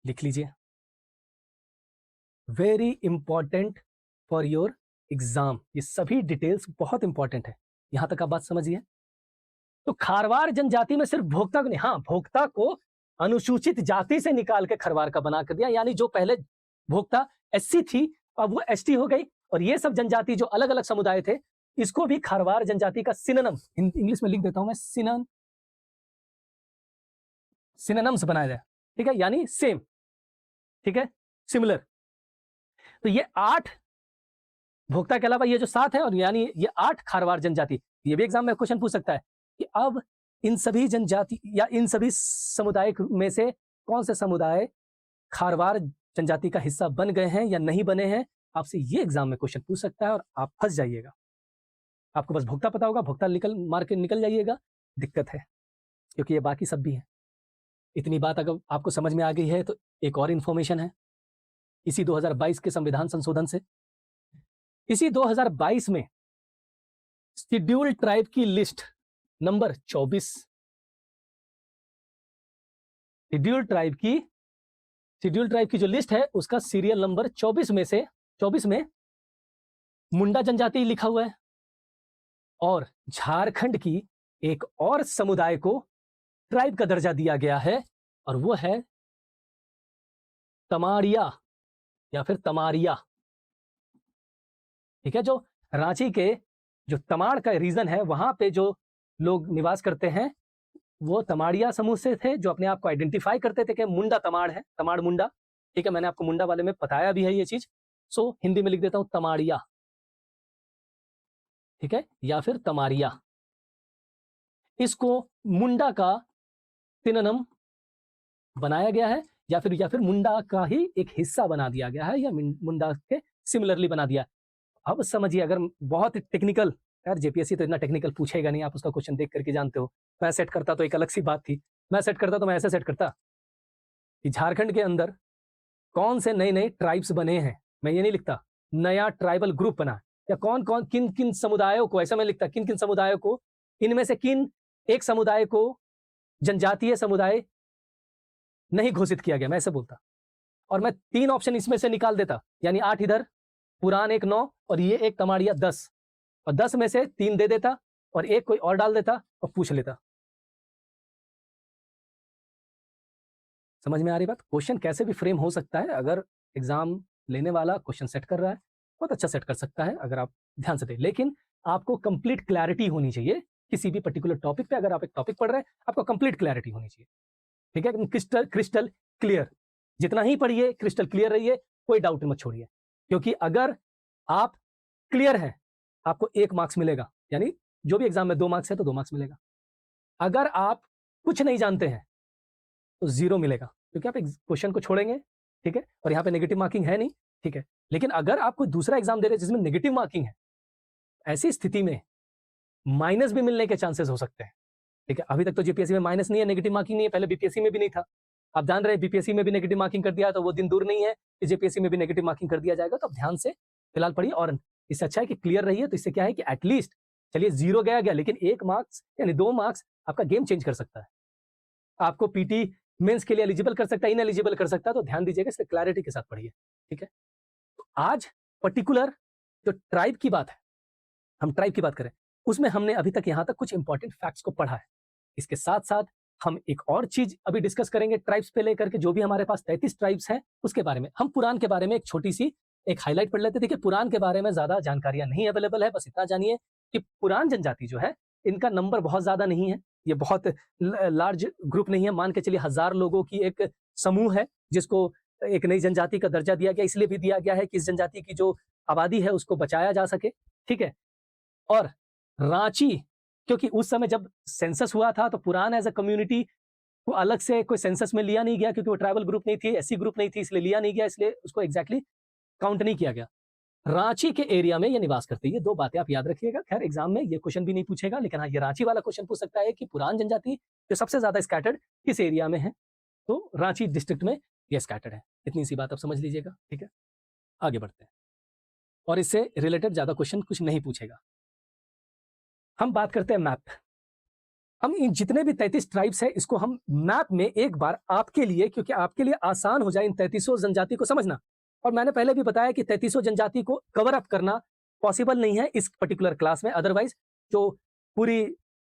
लिख लीजिए। Very important for your exam, ये सभी डिटेल्स बहुत इंपॉर्टेंट है, यहां तक आप बात समझिए। तो खारवार जनजाति में सिर्फ भोक्ता को नहीं, हाँ भोक्ता को अनुसूचित जाति से निकाल के खरवार का बना कर दिया, यानी जो पहले भोक्ता SC थी अब वो ST हो गई, और ये सब जनजाति जो अलग अलग समुदाय थे इसको भी खारवार जनजाति का सिनोनिम, इंग्लिश में लिख देता हूं मैं, सिनोनिम्स बनाया जाए, ठीक है, यानी सेम, ठीक है, सिमिलर। तो ये 8 भोक्ता के अलावा ये जो 7 है, और यानी ये 8 खारवार जनजाति, ये भी एग्जाम में क्वेश्चन पूछ सकता है कि अब इन सभी जनजाति या इन सभी समुदाय में से कौन से समुदाय खारवार जनजाति का हिस्सा बन गए हैं या नहीं बने हैं, आपसे ये एग्जाम में क्वेश्चन पूछ सकता है और आप फंस जाइएगा। आपको बस भोक्ता पता होगा, भोक्ता मार के निकल जाइएगा, दिक्कत है, क्योंकि ये बाकी सब भी है। इतनी बात अगर आपको समझ में आ गई है तो एक और इंफॉर्मेशन है, इसी 2022 के संविधान संशोधन से, इसी 2022 में शेड्यूल ट्राइब की लिस्ट नंबर 24, शेड्यूल ट्राइब की जो लिस्ट है उसका सीरियल नंबर 24 में मुंडा जनजाति लिखा हुआ है, और झारखंड की एक और समुदाय को ट्राइब का दर्जा दिया गया है, और वो है तमाड़िया या फिर तमारिया, ठीक है, जो रांची के जो तमाड़ का रीजन है वहां पे जो लोग निवास करते हैं वो तमाड़िया समूह से थे, जो अपने आप को आइडेंटिफाई करते थे कि मुंडा तमाड़ है, तमाड़ मुंडा, ठीक है, मैंने आपको मुंडा वाले में बताया भी है ये चीज, सो हिंदी में लिख देता हूं तमाड़िया, ठीक है, या फिर तमारिया। इसको मुंडा का सिनोनिम बनाया गया है, या फिर मुंडा का ही एक हिस्सा बना दिया गया है, या मुंडा के सिमिलरली बना दिया। अब समझिए, अगर बहुत टेक्निकल, यार जेपीएससी तो इतना टेक्निकल पूछेगा नहीं, आप उसका क्वेश्चन देख करके जानते हो, मैं सेट करता तो एक अलग सी बात थी, मैं सेट करता तो मैं ऐसे सेट करता कि झारखंड के अंदर कौन से नए नए ट्राइब्स बने हैं, मैं ये नहीं लिखता नया ट्राइबल ग्रुप बना, या कौन कौन किन किन समुदायों को, ऐसा मैं लिखता किन किन समुदायों को, इनमें से किन एक समुदाय को जनजातीय समुदाय नहीं घोषित किया गया, मैं ऐसे बोलता, और मैं 3 ऑप्शन इसमें से निकाल देता, यानी 8 इधर, पुरान एक 9, और ये एक तमाड़िया 10, और 10 में से 3 दे देता और एक कोई और डाल देता और पूछ लेता। समझ में आ रही बात? क्वेश्चन कैसे भी फ्रेम हो सकता है, अगर एग्जाम लेने वाला क्वेश्चन सेट कर रहा है बहुत अच्छा सेट कर सकता है अगर आप ध्यान से दें, लेकिन आपको कंप्लीट क्लैरिटी होनी चाहिए किसी भी पर्टिकुलर टॉपिक पे। अगर आप एक टॉपिक पढ़ रहे हैं आपको कंप्लीट क्लैरिटी होनी चाहिए, ठीक है, क्रिस्टल क्लियर, जितना ही पढ़िए क्रिस्टल क्लियर रहिए, कोई डाउट मत छोड़िए, क्योंकि अगर आप क्लियर हैं आपको 1 मार्क्स मिलेगा, यानी जो भी एग्जाम में 2 मार्क्स है तो 2 मार्क्स मिलेगा। अगर आप कुछ नहीं जानते हैं तो 0 मिलेगा, क्योंकि आप क्वेश्चन को छोड़ेंगे, ठीक है, और यहाँ पे नेगेटिव मार्किंग है नहीं, ठीक है। लेकिन अगर आप कोई दूसरा एग्जाम दे रहे हैं जिसमें नेगेटिव मार्किंग है, ऐसी स्थिति में माइनस भी मिलने के चांसेस हो सकते हैं, ठीक है। अभी तक तो जीपीएससी में माइनस नहीं है, नेगेटिव मार्किंग नहीं है, पहले बीपीएससी में भी नहीं था। आप जान रहे हैं बीपीएससी में भी नेगेटिव मार्किंग कर दिया तो वो दिन दूर नहीं है कि जीपीएससी में भी नेगेटिव मार्किंग कर दिया जाएगा। तो आप ध्यान से फिलहाल पढ़िए, और इससे अच्छा है कि क्लियर रहिए। तो इससे क्या है कि एटलीस्ट चलिए 0 गया गया, लेकिन 1 मार्क्स यानी 2 मार्क्स आपका गेम चेंज कर सकता है, आपको पीटी मेंस के लिए एलिजिबल कर सकता है, इन एलिजिबल कर सकता है। तो ध्यान दीजिएगा, इससे क्लैरिटी के साथ पढ़िए, ठीक है। तो आज पर्टिकुलर जो ट्राइब की बात है, हम ट्राइब की बात करें, उसमें हमने अभी तक यहां तक कुछ इंपॉर्टेंट फैक्ट्स को पढ़ा है। इसके साथ साथ हम एक और चीज अभी डिस्कस करेंगे ट्राइब्स पे लेकर के, जो भी हमारे पास 33 ट्राइब्स हैं उसके बारे में। हम पुराण के बारे में एक छोटी सी एक हाईलाइट पढ़ लेते थे कि पुराण के बारे में ज्यादा जानकारियां नहीं अवेलेबल है। बस इतना जानिए कि पुराण जनजाति जो है, इनका नंबर बहुत ज्यादा नहीं है, ये बहुत लार्ज ग्रुप नहीं है। मान के चलिए 1000 लोगों की एक समूह है, जिसको एक नई जनजाति का दर्जा दिया गया। इसलिए भी दिया गया है कि इस जनजाति की जो आबादी है उसको बचाया जा सके, ठीक है। और रांची, क्योंकि उस समय जब सेंसस हुआ था तो पुराण एज अ कम्युनिटी को अलग से कोई सेंसस में लिया नहीं गया, क्योंकि वो ट्राइबल ग्रुप नहीं थी, एससी ग्रुप नहीं थी, इसलिए लिया नहीं गया, इसलिए उसको एग्जैक्टली काउंट नहीं किया गया। रांची के एरिया में ये निवास करती है। 2 बातें आप याद रखिएगा। खैर एग्जाम में ये क्वेश्चन भी नहीं पूछेगा, लेकिन हाँ, ये रांची वाला क्वेश्चन पूछ सकता है कि पुराण जनजाति जो सबसे ज्यादा स्कैटर्ड किस एरिया में है। तो रांची डिस्ट्रिक्ट में ये स्कैटर्ड है। इतनी सी बात आप समझ लीजिएगा, ठीक है। आगे बढ़ते हैं, और इससे रिलेटेड ज्यादा क्वेश्चन कुछ नहीं पूछेगा। हम बात करते हैं मैप। हम इन जितने भी 33 ट्राइब्स है, इसको हम मैप में एक बार आपके लिए, क्योंकि आपके लिए आसान हो जाए इन 33 जनजाति को समझना। और मैंने पहले भी बताया कि 33 जनजाति को कवर अप करना पॉसिबल नहीं है इस पर्टिकुलर क्लास में। अदरवाइज जो पूरी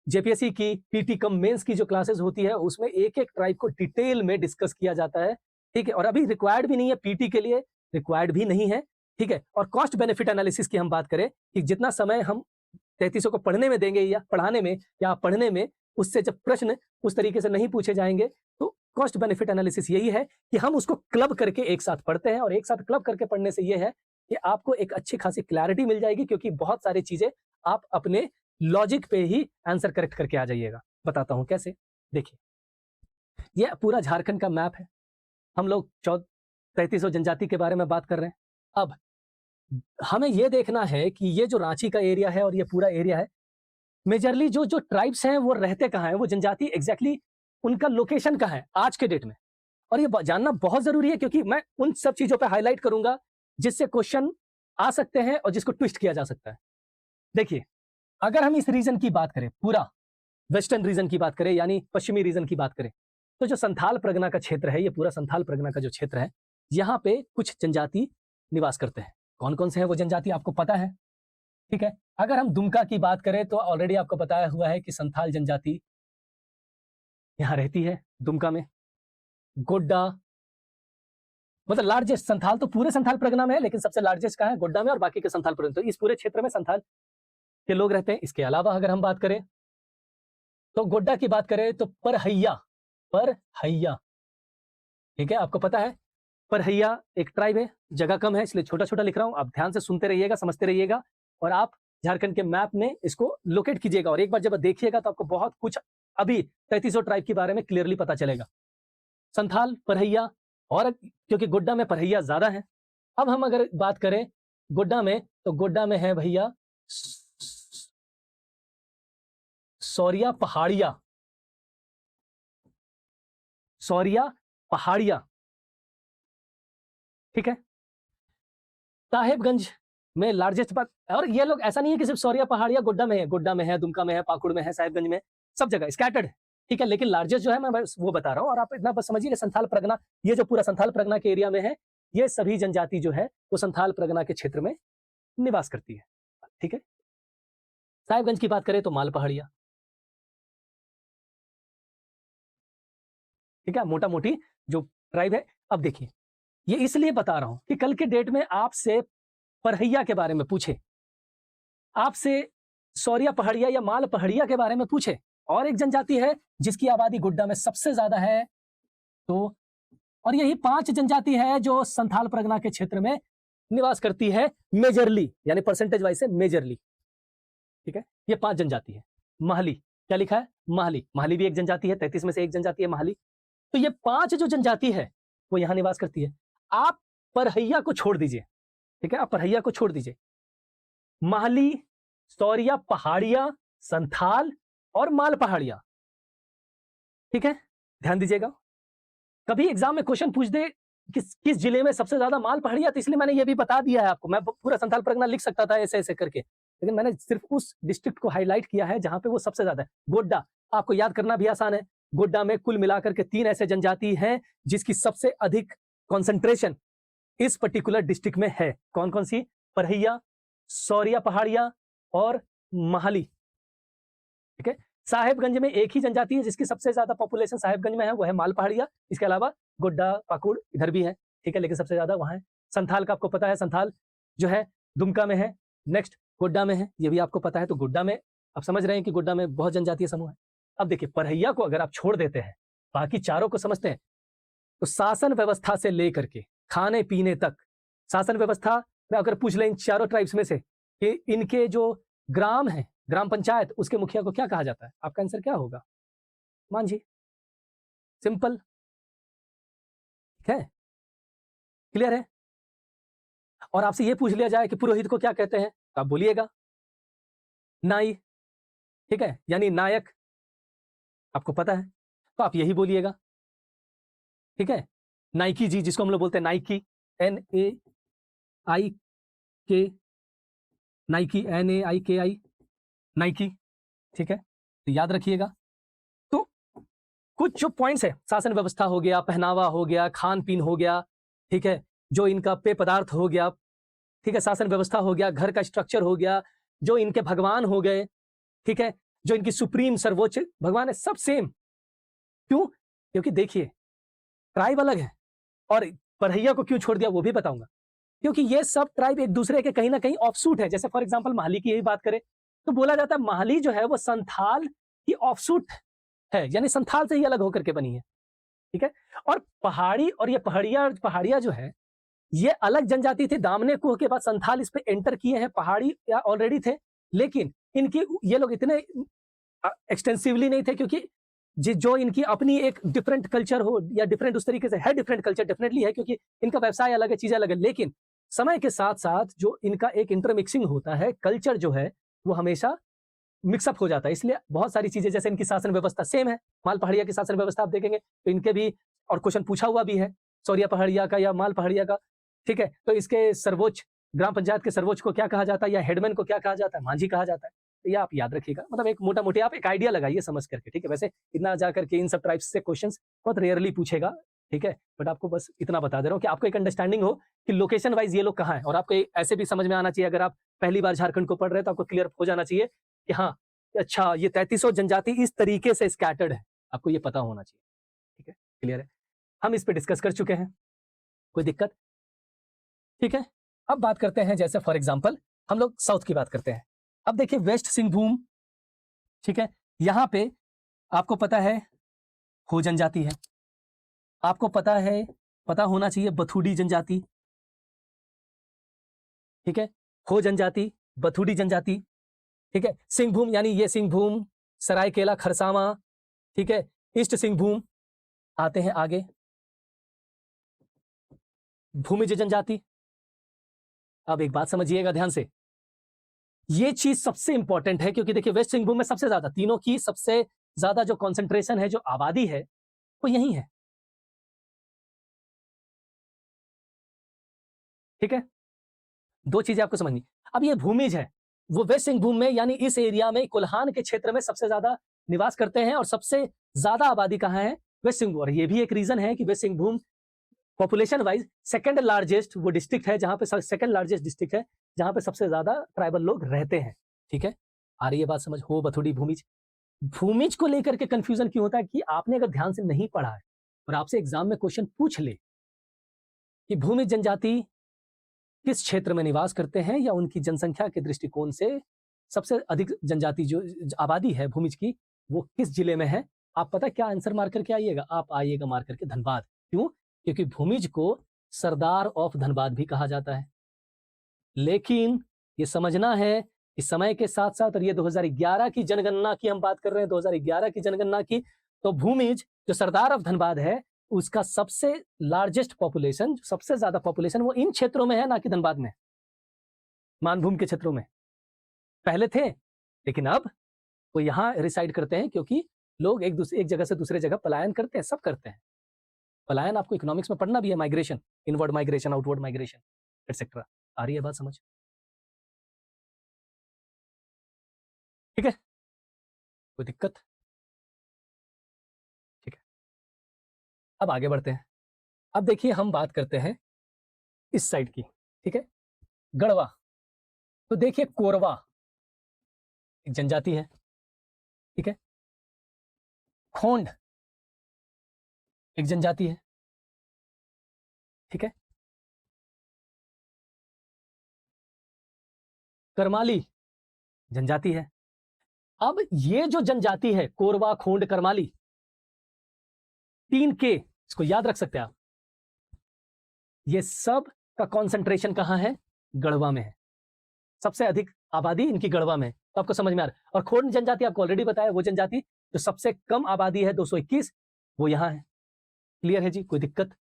जेपीएससी की पीटी कम मेंस की जो क्लासेस होती है, उसमें एक एक ट्राइब को डिटेल में डिस्कस किया जाता है, ठीक है। और अभी रिक्वायर्ड भी नहीं है, पीटी के लिए रिक्वायर्ड भी नहीं है, ठीक है। और कॉस्ट बेनिफिट एनालिसिस की हम बात करें कि जितना समय हम 33 को पढ़ने में देंगे या पढ़ाने में या पढ़ने में, उससे जब प्रश्न उस तरीके से नहीं पूछे जाएंगे, तो कॉस्ट बेनिफिट एनालिसिस यही है कि हम उसको क्लब करके एक साथ पढ़ते हैं। और एक साथ क्लब करके पढ़ने से यह है कि आपको एक अच्छी खासी क्लैरिटी मिल जाएगी, क्योंकि बहुत सारी चीजें आप अपने लॉजिक पे ही आंसर करेक्ट करके आ जाइएगा। बताता हूं कैसे। देखिए, यह पूरा झारखंड का मैप है। हम लोग 33 जनजाति के बारे में बात कर रहे हैं। अब हमें यह देखना है कि ये जो रांची का एरिया है और ये पूरा एरिया है, मेजरली जो जो ट्राइब्स हैं वो रहते कहाँ हैं, वो जनजाति एग्जैक्टली उनका लोकेशन कहाँ है आज के डेट में। और ये जानना बहुत जरूरी है, क्योंकि मैं उन सब चीजों पे हाईलाइट करूंगा जिससे क्वेश्चन आ सकते हैं और जिसको ट्विस्ट किया जा सकता है। देखिए, अगर हम इस रीजन की बात करें, पूरा वेस्टर्न रीजन की बात करें, यानी पश्चिमी रीजन की बात करें, तो जो संथाल परगना का क्षेत्र है, ये पूरा संथाल परगना का जो क्षेत्र है, यहाँ पे कुछ जनजाति निवास करते हैं। कौन कौन से हैं वो जनजाति आपको पता है, ठीक है। अगर हम दुमका की बात करें तो ऑलरेडी आपको बताया हुआ है कि संथाल जनजाति यहां रहती है दुमका में। गोड्डा, मतलब लार्जेस्ट, संथाल तो पूरे संथाल परगना में है, लेकिन सबसे लार्जेस्ट कहाँ है, गोड्डा में, और बाकी के संथाल परगना। तो इस पूरे क्षेत्र में संथाल के लोग रहते हैं। इसके अलावा अगर हम बात करें तो गोड्डा की बात करें तो परहैया, ठीक है, आपको पता है परहैया एक ट्राइब है। जगह कम है इसलिए छोटा छोटा लिख रहा हूं, आप ध्यान से सुनते रहिएगा, समझते रहिएगा, और आप झारखंड के मैप में इसको लोकेट कीजिएगा। और एक बार जब देखिएगा तो आपको बहुत कुछ अभी 33 ट्राइब के बारे में क्लियरली पता चलेगा। संथाल, परहैया, और क्योंकि गोड्डा में परहैया ज्यादा है। अब हम अगर बात करें गोड्डा में, तो गोड्डा में है भैया सौरिया पहाड़िया, ठीक है। साहेबगंज में लार्जेस्ट बात, और ये लोग ऐसा नहीं है कि सिर्फ सौरिया पहाड़िया गोड्डा में है, दुमका में है, पाकुड़ में है, साहेबगंज में, सब जगह स्कैटर्ड है, ठीक है। लेकिन लार्जेस्ट जो है मैं बस वो बता रहा हूं। और आप इतना बस समझिए कि संथाल परगना, ये जो पूरा संथाल परगना के एरिया में है, ये सभी जनजाति जो है वो संथाल परगना के क्षेत्र में निवास करती है, ठीक है। साहेबगंज की बात करें तो माल पहाड़िया, ठीक है, मोटा मोटी जो ट्राइब है। अब देखिए, ये इसलिए बता रहा हूं कि कल के डेट में आपसे परहैया के बारे में पूछे, आपसे सौरिया पहाड़िया या माल पहाड़िया के बारे में पूछे, और एक जनजाति है जिसकी आबादी गोड्डा में सबसे ज्यादा है, तो और यही 5 जनजाति है जो संथाल परगना के क्षेत्र में निवास करती है मेजरली, यानी परसेंटेज वाइज से मेजरली, ठीक है। ये 5 जनजाति है। माहली, क्या लिखा है, माहली भी एक जनजाति है, 33 में से एक जनजाति है माहली। तो ये 5 जो जनजाति है वो यहां निवास करती है। आप परहैया को छोड़ दीजिए, ठीक है, आप परहैया को छोड़ दीजिए, माहली, सौरिया, पहाड़िया, संथाल और माल पहाड़िया, ठीक है, ध्यान दीजिएगा। कभी एग्जाम में क्वेश्चन पूछ दे किस जिले में सबसे ज्यादा माल पहाड़िया, तो इसलिए मैंने ये भी बता दिया है आपको। मैं पूरा संथाल परगना लिख सकता था ऐसे ऐसे करके, लेकिन मैंने सिर्फ उस डिस्ट्रिक्ट को हाईलाइट किया है जहां पे वो सबसे ज्यादा है। गोड्डा, आपको याद करना भी आसान है। गोड्डा में कुल मिलाकर के 3 ऐसे जनजाति हैं जिसकी सबसे अधिक कॉन्सेंट्रेशन इस पर्टिकुलर डिस्ट्रिक्ट में है। कौन कौन सी? परहैया, सौरिया पहाड़िया और महाली, ठीक है। साहेबगंज में एक ही जनजाति है जिसकी सबसे ज्यादा पॉपुलेशन साहेबगंज में है, वो है माल पहाड़िया। इसके अलावा गोड्डा, पाकुड़ इधर भी है, ठीक है, लेकिन सबसे ज्यादा वहां है। संथाल का आपको पता है, संथाल जो है दुमका में है, नेक्स्ट गोड्डा में है, ये भी आपको पता है। तो गोड्डा में आप समझ रहे हैं कि गोड्डा में बहुत जनजातीय समूह है। अब देखिए, परहैया को अगर आप छोड़ देते हैं, बाकी चारों को समझते हैं, तो शासन व्यवस्था से लेकर के खाने पीने तक, शासन व्यवस्था में अगर पूछ लें इन चारों ट्राइब्स में से कि इनके जो ग्राम है, ग्राम पंचायत, उसके मुखिया को क्या कहा जाता है, आपका आंसर क्या होगा? मांझी। सिंपल, ठीक है, क्लियर है। और आपसे ये पूछ लिया जाए कि पुरोहित को क्या कहते हैं, तो आप बोलिएगा नाई, ठीक है, यानी नायक, आपको पता है, तो आप यही बोलिएगा, ठीक है। नाइकी जी, जिसको हम लोग बोलते हैं Nike, NAIK, Nike, NAIKI, Nike, ठीक है, तो याद रखिएगा। तो कुछ जो पॉइंट्स है, शासन व्यवस्था हो गया, पहनावा हो गया, खान पीन हो गया, ठीक है, जो इनका पेय पदार्थ हो गया, ठीक है, शासन व्यवस्था हो गया, घर का स्ट्रक्चर हो गया, जो इनके भगवान हो गए, ठीक है, जो इनकी सुप्रीम सर्वोच्च भगवान है, सब सेम। क्यों? क्योंकि देखिए, ट्राइब अलग है, और परहैया को क्यों छोड़ दिया वो भी बताऊंगा। क्योंकि ये सब ट्राइब एक दूसरे के कहीं ना कहीं ऑफसूट है। जैसे फॉर एग्जांपल माहली की यही बात करें तो बोला जाता है माहली जो है वो संथाल की ऑफसूट है, यानी संथाल से ही अलग होकर के बनी है, ठीक है। और पहाड़ी और ये पहाड़िया जो है ये अलग जनजाति थी। दामने कुह के बाद संथाल इस पे एंटर किए हैं, पहाड़ी ऑलरेडी थे, लेकिन इनकी ये लोग इतने एक्सटेंसिवली नहीं थे, क्योंकि जो इनकी अपनी एक डिफरेंट कल्चर हो या डिफरेंट उस तरीके से है, डिफरेंट कल्चर डेफिनेटली है, क्योंकि इनका व्यवसाय अलग है, चीजें अलग है, लेकिन समय के साथ साथ जो इनका एक इंटरमिक्सिंग होता है, कल्चर जो है वो हमेशा मिक्सअप हो जाता है। इसलिए बहुत सारी चीजें, जैसे इनकी शासन व्यवस्था सेम है, माल पहाड़िया की शासन व्यवस्था आप देखेंगे तो इनके भी, और क्वेश्चन पूछा हुआ भी है सौरिया पहाड़िया का या माल पहाड़िया का, ठीक है। तो इसके सर्वोच्च, ग्राम पंचायत के सर्वोच्च को क्या कहा जाता है, या हेडमैन को क्या कहा जाता है, मांझी कहा जाता है। तो ये आप याद रखिएगा, मतलब एक मोटा मोटी आप एक आइडिया लगाइए समझ करके, ठीक है। वैसे इतना जाकर के इन सब टाइप्स से क्वेश्चंस बहुत रेयरली पूछेगा, ठीक है, बट आपको बस इतना बता दे रहा हूँ कि आपको एक अंडरस्टैंडिंग हो कि लोकेशन वाइज ये लोग कहाँ हैं। और आपको ऐसे भी समझ में आना चाहिए, अगर आप पहली बार झारखंड को पढ़ रहे हैं तो आपको क्लियर हो जाना चाहिए कि हाँ, अच्छा, ये 3300 जनजाति इस तरीके से स्कैटर्ड है, आपको ये पता होना चाहिए, ठीक है, क्लियर है। हम इस पे डिस्कस कर चुके हैं, कोई दिक्कत? ठीक है। अब बात करते हैं, जैसे फॉर एग्जांपल हम लोग साउथ की बात करते हैं। अब देखिए वेस्ट सिंहभूम, ठीक है, यहां पे आपको पता है हो जनजाति है, आपको पता है, पता होना चाहिए बथुड़ी जनजाति, ठीक है, हो जनजाति, बथुड़ी जनजाति, ठीक है। सिंहभूम यानी ये सिंहभूम, सरायकेला, खरसावां, ठीक है, ईस्ट सिंहभूम। आते हैं आगे, भूमिज जनजाति। अब एक बात समझिएगा ध्यान से, ये चीज सबसे इंपॉर्टेंट है, क्योंकि देखिए वेस्ट सिंहभूम में सबसे ज्यादा, तीनों की सबसे ज्यादा जो कॉन्सेंट्रेशन है, जो आबादी है वो यही है, ठीक है। दो चीजें आपको समझनी। अब ये भूमिज है, वो वेस्ट सिंहभूम में यानी इस एरिया में, कोल्हान के क्षेत्र में सबसे ज्यादा निवास करते हैं, और सबसे ज्यादा आबादी कहाँ है? वेस्ट सिंहभूम। और ये भी एक रीजन है कि west Singhbhum population wise second largest वो डिस्ट्रिक्ट है, जहां पे सेकंड लार्जेस्ट डिस्ट्रिक्ट है जहां पे सबसे ज्यादा ट्राइबल लोग रहते हैं, ठीक है। आ रही है बात समझ? हो, बथुड़ी, भूमिज। भूमिज को लेकर के कंफ्यूजन क्यों होता है कि आपने अगर ध्यान से नहीं पढ़ा है और आपसे एग्जाम में क्वेश्चन पूछ ले कि भूमिज जनजाति किस क्षेत्र में निवास करते हैं, या उनकी जनसंख्या के दृष्टिकोण से सबसे अधिक जनजाति जो आबादी है भूमिज की, वो किस जिले में है, आप पता क्या आंसर मार करके आइएगा? आप आइएगा मार करके धनबाद। क्यों? क्योंकि भूमिज को सरदार ऑफ धनबाद भी कहा जाता है। लेकिन ये समझना है कि समय के साथ साथ, और ये 2011 की जनगणना की हम बात कर रहे हैं, 2011 की जनगणना की, तो भूमिज जो सरदार ऑफ धनबाद है उसका सबसे लार्जेस्ट पॉपुलेशन, सबसे ज्यादा पॉपुलेशन वो इन क्षेत्रों में है, ना कि धनबाद में, मानभूम के क्षेत्रों में पहले थे, लेकिन अब वो यहाँ रिसाइड करते हैं क्योंकि लोग एक जगह से दूसरे जगह पलायन करते हैं, सब करते हैं। पलायन आपको इकोनॉमिक्स में पढ़ना भी है, migration, inward migration, outward migration etcetera. आ रही है बात समझ? ठीक है, कोई दिक्कत? ठीक है, अब आगे बढ़ते हैं। अब देखिए हम बात करते हैं इस साइड की, ठीक है, गढ़वा। तो देखिए कोरवा एक जनजाति है, ठीक है, खोंड एक जनजाति है, ठीक है, करमाली जनजाति है। अब ये जो जनजाति है कोरवा, खोंड, करमाली, 3 के, इसको याद रख सकते हैं आप, ये सब का कंसंट्रेशन कहां है? गढ़वा में है। सबसे अधिक आबादी इनकी गढ़वा में है, तो आपको समझ में आ रहा है। और खोंड जनजाति आपको ऑलरेडी बताया, वो जनजाति जो सबसे कम आबादी है 221, वो यहां है। क्लियर है जी, कोई दिक्कत?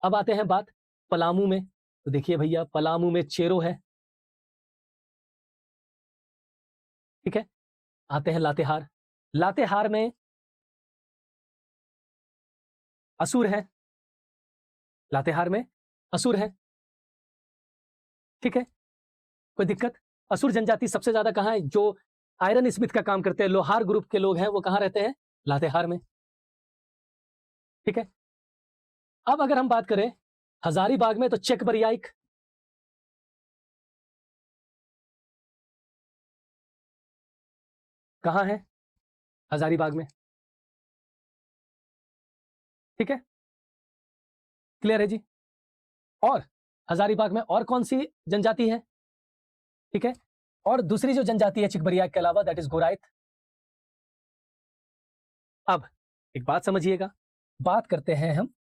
अब आते हैं बात पलामू में। तो देखिए भैया, पलामू में चेरो है, ठीक है। आते हैं लातेहार। लातेहार में असुर है, लातेहार में असुर है, ठीक है, कोई दिक्कत? असुर जनजाति सबसे ज्यादा कहां है? जो आयरन स्मिथ का काम करते हैं, लोहार ग्रुप के लोग हैं, वो कहां रहते हैं? लातेहार में, ठीक है। अब अगर हम बात करें हजारीबाग में, तो चेक बरियाइक, कहां है? हजारीबाग में, ठीक है, क्लियर है जी। और हजारीबाग में और कौन सी जनजाति है? ठीक है, और दूसरी जो जनजाति है चिकबरियाक के अलावा, दैट इज गोराइट। अब एक बात समझिएगा, बात करते हैं हम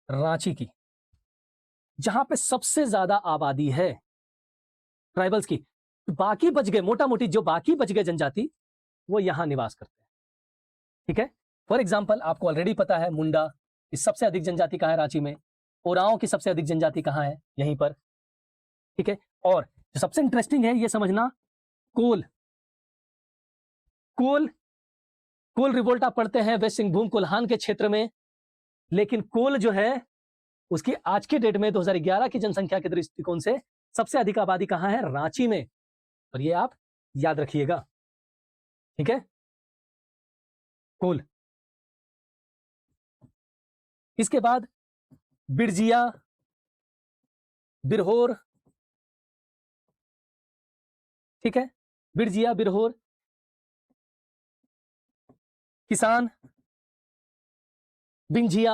रांची की, जहां पे सबसे ज्यादा आबादी है ट्राइबल्स की। बाकी बच गए, मोटा मोटी जो बाकी बच गए जनजाति, वो यहां निवास करते हैं, ठीक है। फॉर एग्जाम्पल आपको ऑलरेडी पता है, मुंडा की सबसे अधिक जनजाति कहां है? रांची में। ओराओं की सबसे अधिक जनजाति कहां है? यहीं पर, ठीक है। और जो सबसे इंटरेस्टिंग है ये समझना, कोल, कोल, कोल रिवोल्ट आप पढ़ते हैं वेस्ट सिंहभूम कोल्हान के क्षेत्र में, लेकिन कोल जो है उसकी आज के डेट में 2011 की जनसंख्या के दृष्टिकोण से सबसे अधिक आबादी कहां है? रांची में। और ये आप याद रखिएगा, ठीक है, कोल। इसके बाद बिरजिया, बिरहोर, ठीक है, बिरजिया, बिरहोर, किसान, बिंझिया,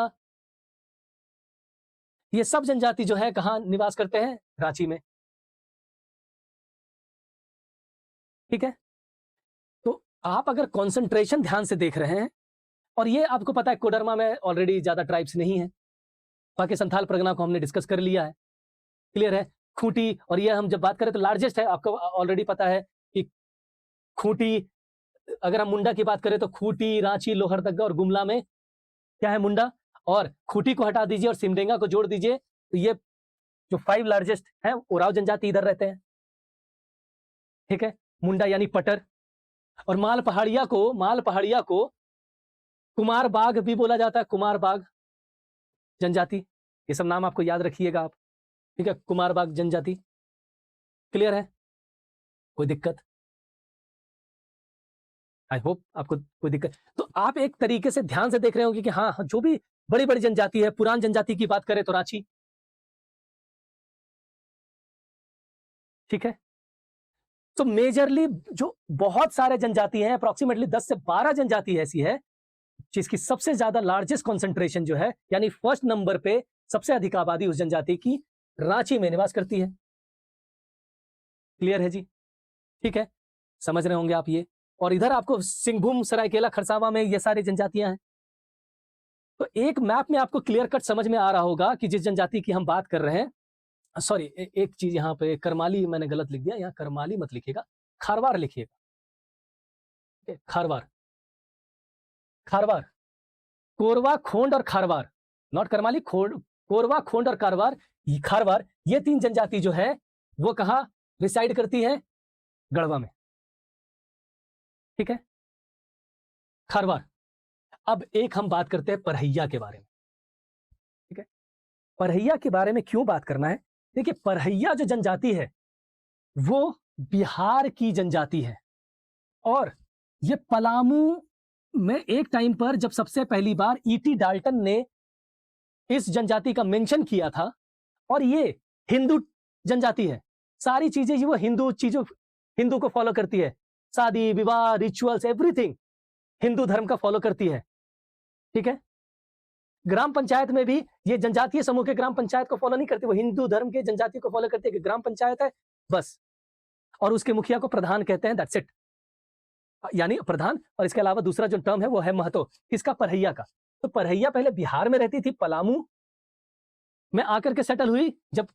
ये सब जनजाति जो है कहां निवास करते हैं? रांची में, ठीक है। तो आप अगर कंसंट्रेशन ध्यान से देख रहे हैं, और ये आपको पता है कोडरमा में ऑलरेडी ज्यादा ट्राइब्स नहीं है, बाकी संथाल परगना को हमने डिस्कस कर लिया है, क्लियर है। खूंटी, और ये हम जब बात करें तो लार्जेस्ट है, आपको ऑलरेडी पता है कि खूंटी, अगर हम मुंडा की बात करें तो खूंटी, रांची, लोहरदगा और गुमला में क्या है? मुंडा। और खूंटी को हटा दीजिए और सिमडेगा को जोड़ दीजिए, तो ये जो 5 लार्जेस्ट है ओराव जनजाति इधर रहते हैं, ठीक है, मुंडा यानी पटर। और माल पहाड़िया को कुमार बाग भी बोला जाता है, कुमार बाग जनजाति। ये सब नाम आपको याद रखिएगा आप, ठीक है, कुमार बाग जनजाति, क्लियर है, कोई दिक्कत? आई होप आपको कोई दिक्कत। तो आप एक तरीके से ध्यान से देख रहे होंगे कि हाँ, जो भी बड़ी बड़ी जनजाति है, पुरान जनजाति की बात करें तो रांची, ठीक है। तो मेजरली जो बहुत सारे जनजाति हैं, अप्रोक्सीमेटली 10 से 12 जनजाति ऐसी है जिसकी सबसे ज्यादा लार्जेस्ट कॉन्सेंट्रेशन जो है, यानी फर्स्ट नंबर पे सबसे अधिक आबादी उस जनजाति की रांची में निवास करती है। क्लियर है जी, ठीक है, समझ रहे होंगे आप ये। और इधर आपको सिंहभूम, सरायकेला, खरसावां में ये सारी जनजातियां हैं। तो एक मैप में आपको क्लियर कट समझ में आ रहा होगा कि जिस जनजाति की हम बात कर रहे हैं, सॉरी एक चीज यहाँ पे करमाली मैंने गलत लिख दिया, यहाँ करमाली मत लिखिएगा, खारवार लिखिएगा, खारवार, खारवार, कोरवा, खोंड और खारवार, नॉट करमाली, कोरवा, खोंड और खारवार, ये 3 जनजाति जो है वो कहां रिसाइड करती है? गढ़वा में। ठीक है, खारवार। अब एक हम बात करते हैं परहैया के बारे में। ठीक है, परहैया के बारे में क्यों बात करना है? देखिए, परहैया जो जनजाति है वो बिहार की जनजाति है, और ये पलामू में एक टाइम पर जब सबसे पहली बार ईटी डाल्टन ने इस जनजाति का मेंशन किया था, और ये हिंदू जनजाति है, सारी चीजें वो हिंदू को फॉलो करती है, शादी विवाह रिचुअल्स एवरीथिंग हिंदू धर्म का फॉलो करती है। ठीक है, ग्राम पंचायत में भी ये जनजातीय समूह के ग्राम पंचायत को फॉलो नहीं करती, वो हिंदू धर्म के जनजाति को फॉलो करती है कि ग्राम पंचायत है बस, और उसके मुखिया को प्रधान कहते हैं, दैट्स इट, यानी प्रधान। और इसके अलावा दूसरा जो टर्म है वो है महतो, किसका? परहैया का। तो परहैया पहले बिहार में रहती थी, पलामू में आकर के सेटल हुई जब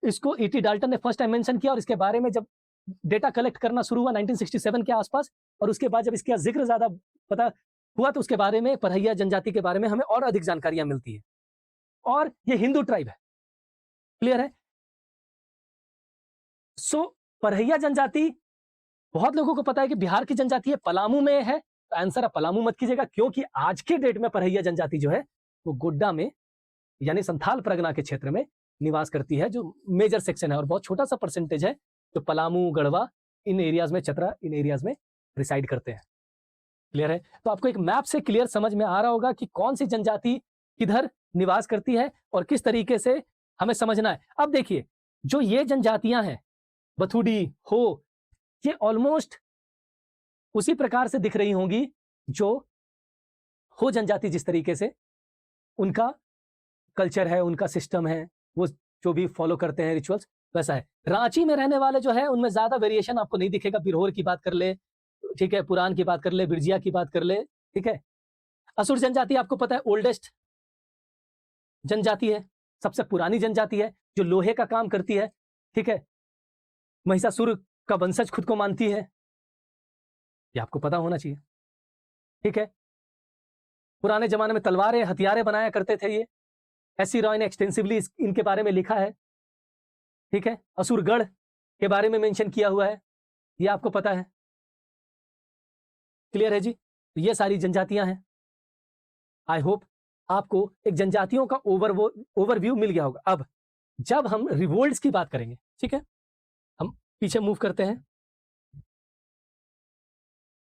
इसको ईटी डाल्टन ने फर्स्ट टाइम मेंशन किया, और इसके बारे में जब डेटा कलेक्ट करना शुरू हुआ 1967 के आसपास, और उसके बाद जब इसका जिक्र ज्यादा पता हुआ तो उसके बारे में, परहैया जनजाति के बारे में हमें और अधिक जानकारियां मिलती है, और ये हिंदू ट्राइब है। क्लियर है? सो परहैया जनजाति बहुत लोगों को पता है कि बिहार की जनजाति है, पलामू में है, तो आंसर है पलामू मत कीजिएगा, क्योंकि आज के डेट में परहैया जनजाति जो है वो गोड्डा में यानी संथाल परगना के क्षेत्र में निवास करती है, जो मेजर सेक्शन है, और बहुत छोटा सा परसेंटेज है जो पलामू, गढ़वा इन एरियाज में, चतरा इन एरियाज में रिसाइड करते हैं। क्लियर है? तो आपको एक मैप से क्लियर समझ में आ रहा होगा कि कौन सी जनजाति किधर निवास करती है और किस तरीके से हमें समझना है। अब देखिए, जो ये जनजातियां हैं, बथुडी, हो, ये ऑलमोस्ट उसी प्रकार से दिख रही होंगी जो हो जनजाति, जिस तरीके से उनका कल्चर है, उनका सिस्टम है, वो जो भी फॉलो करते हैं रिचुअल्स, वैसा है। रांची में रहने वाले जो है उनमें ज्यादा वेरिएशन आपको नहीं दिखेगा। बिरहोर की बात कर ले, ठीक है, पुरान की बात कर ले, बिरजिया की बात कर ले, ठीक है। असुर जनजाति आपको पता है ओल्डेस्ट जनजाति है, सबसे पुरानी जनजाति है, जो लोहे का काम करती है, ठीक है। महिषासुर का वंशज खुद को मानती है, ये आपको पता होना चाहिए, ठीक है। पुराने जमाने में तलवारें, हथियारें बनाया करते थे ये। एस.सी. रॉय ने एक्सटेंसिवली इनके बारे में लिखा है, ठीक है। असुरगढ़ के बारे में मेंशन किया हुआ है, ये आपको पता है। क्लियर है जी? तो ये सारी जनजातियां हैं। आई होप आपको एक जनजातियों का ओवरव्यू मिल गया होगा। अब जब हम रिवोल्ट्स की बात करेंगे, ठीक है, हम पीछे मूव करते हैं,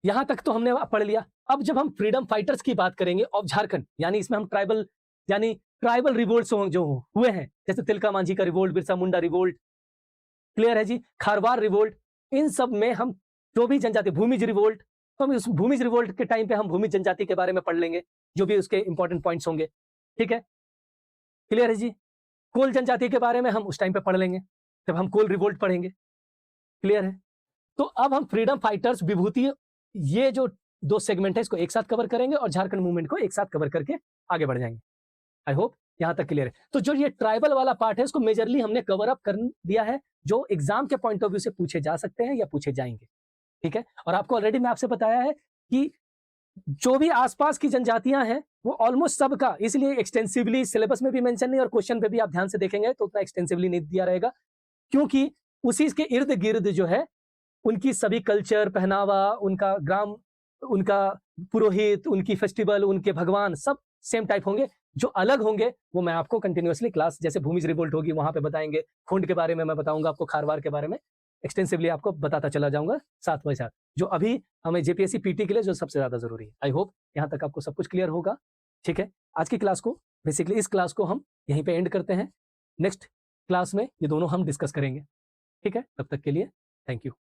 यहां तक तो हमने पढ़ लिया। अब जब हम फ्रीडम फाइटर्स की बात करेंगे ऑफ झारखंड, यानी इसमें हम ट्राइबल रिवोल्ट्स जो हुए हैं, जैसे तिलका मांझी का revolt, Birsa Munda revolt, clear है जी, खारवार रिवोल्ट, इन सब में हम जो भी जनजाति, भूमिज रिवोल्ट, तो हम उस भूमिज रिवोल्ट के टाइम पे हम भूमिज जनजाति के बारे में पढ़ लेंगे, जो भी उसके इंपॉर्टेंट पॉइंट्स होंगे, ठीक है। क्लियर है जी? कोल जनजाति के बारे में हम उस टाइम पे पढ़ लेंगे जब हम कोल रिवोल्ट पढ़ेंगे। क्लियर है? तो अब हम फ्रीडम फाइटर्स, विभूति, ये जो दो सेगमेंट है इसको एक साथ कवर करेंगे और झारखंड मूवमेंट को एक साथ कवर करके आगे बढ़ जाएंगे। आई होप यहां तक क्लियर है। तो जो ये ट्राइबल वाला पार्ट है इसको मेजरली हमने कवर अप कर दिया है, जो एग्जाम के पॉइंट ऑफ व्यू से पूछे जा सकते हैं या पूछे जाएंगे, ठीक है। और आपको ऑलरेडी मैं आपसे बताया है कि जो भी आसपास की जनजातियां हैं वो ऑलमोस्ट सबका, इसलिए एक्सटेंसिवली सिलेबस में भी मेंशन नहीं और क्वेश्चन पे भी आप ध्यान से देखेंगे तो उतना एक्सटेंसिवली नहीं दिया रहेगा, क्योंकि उसी के इर्द गिर्द जो है उनकी सभी कल्चर, पहनावा, उनका ग्राम, उनका पुरोहित, उनकी फेस्टिवल, उनके भगवान सब सेम टाइप होंगे। जो अलग होंगे वो मैं आपको कंटिन्यूअसली क्लास, जैसे भूमिज रिवोल्ट होगी वहां पे बताएंगे, खोंड के बारे में मैं बताऊंगा आपको, खारवार के बारे में एक्सटेंसिवली आपको बताता चला जाऊंगा साथ बाय साथ, जो अभी हमें जेपीएससी पीटी के लिए जो सबसे ज्यादा जरूरी है। आई होप यहां तक आपको सब कुछ क्लियर होगा, ठीक है। आज की क्लास को, बेसिकली इस क्लास को हम यहीं पे एंड करते हैं। नेक्स्ट क्लास में ये दोनों हम डिस्कस करेंगे, ठीक है। तब तक के लिए थैंक यू।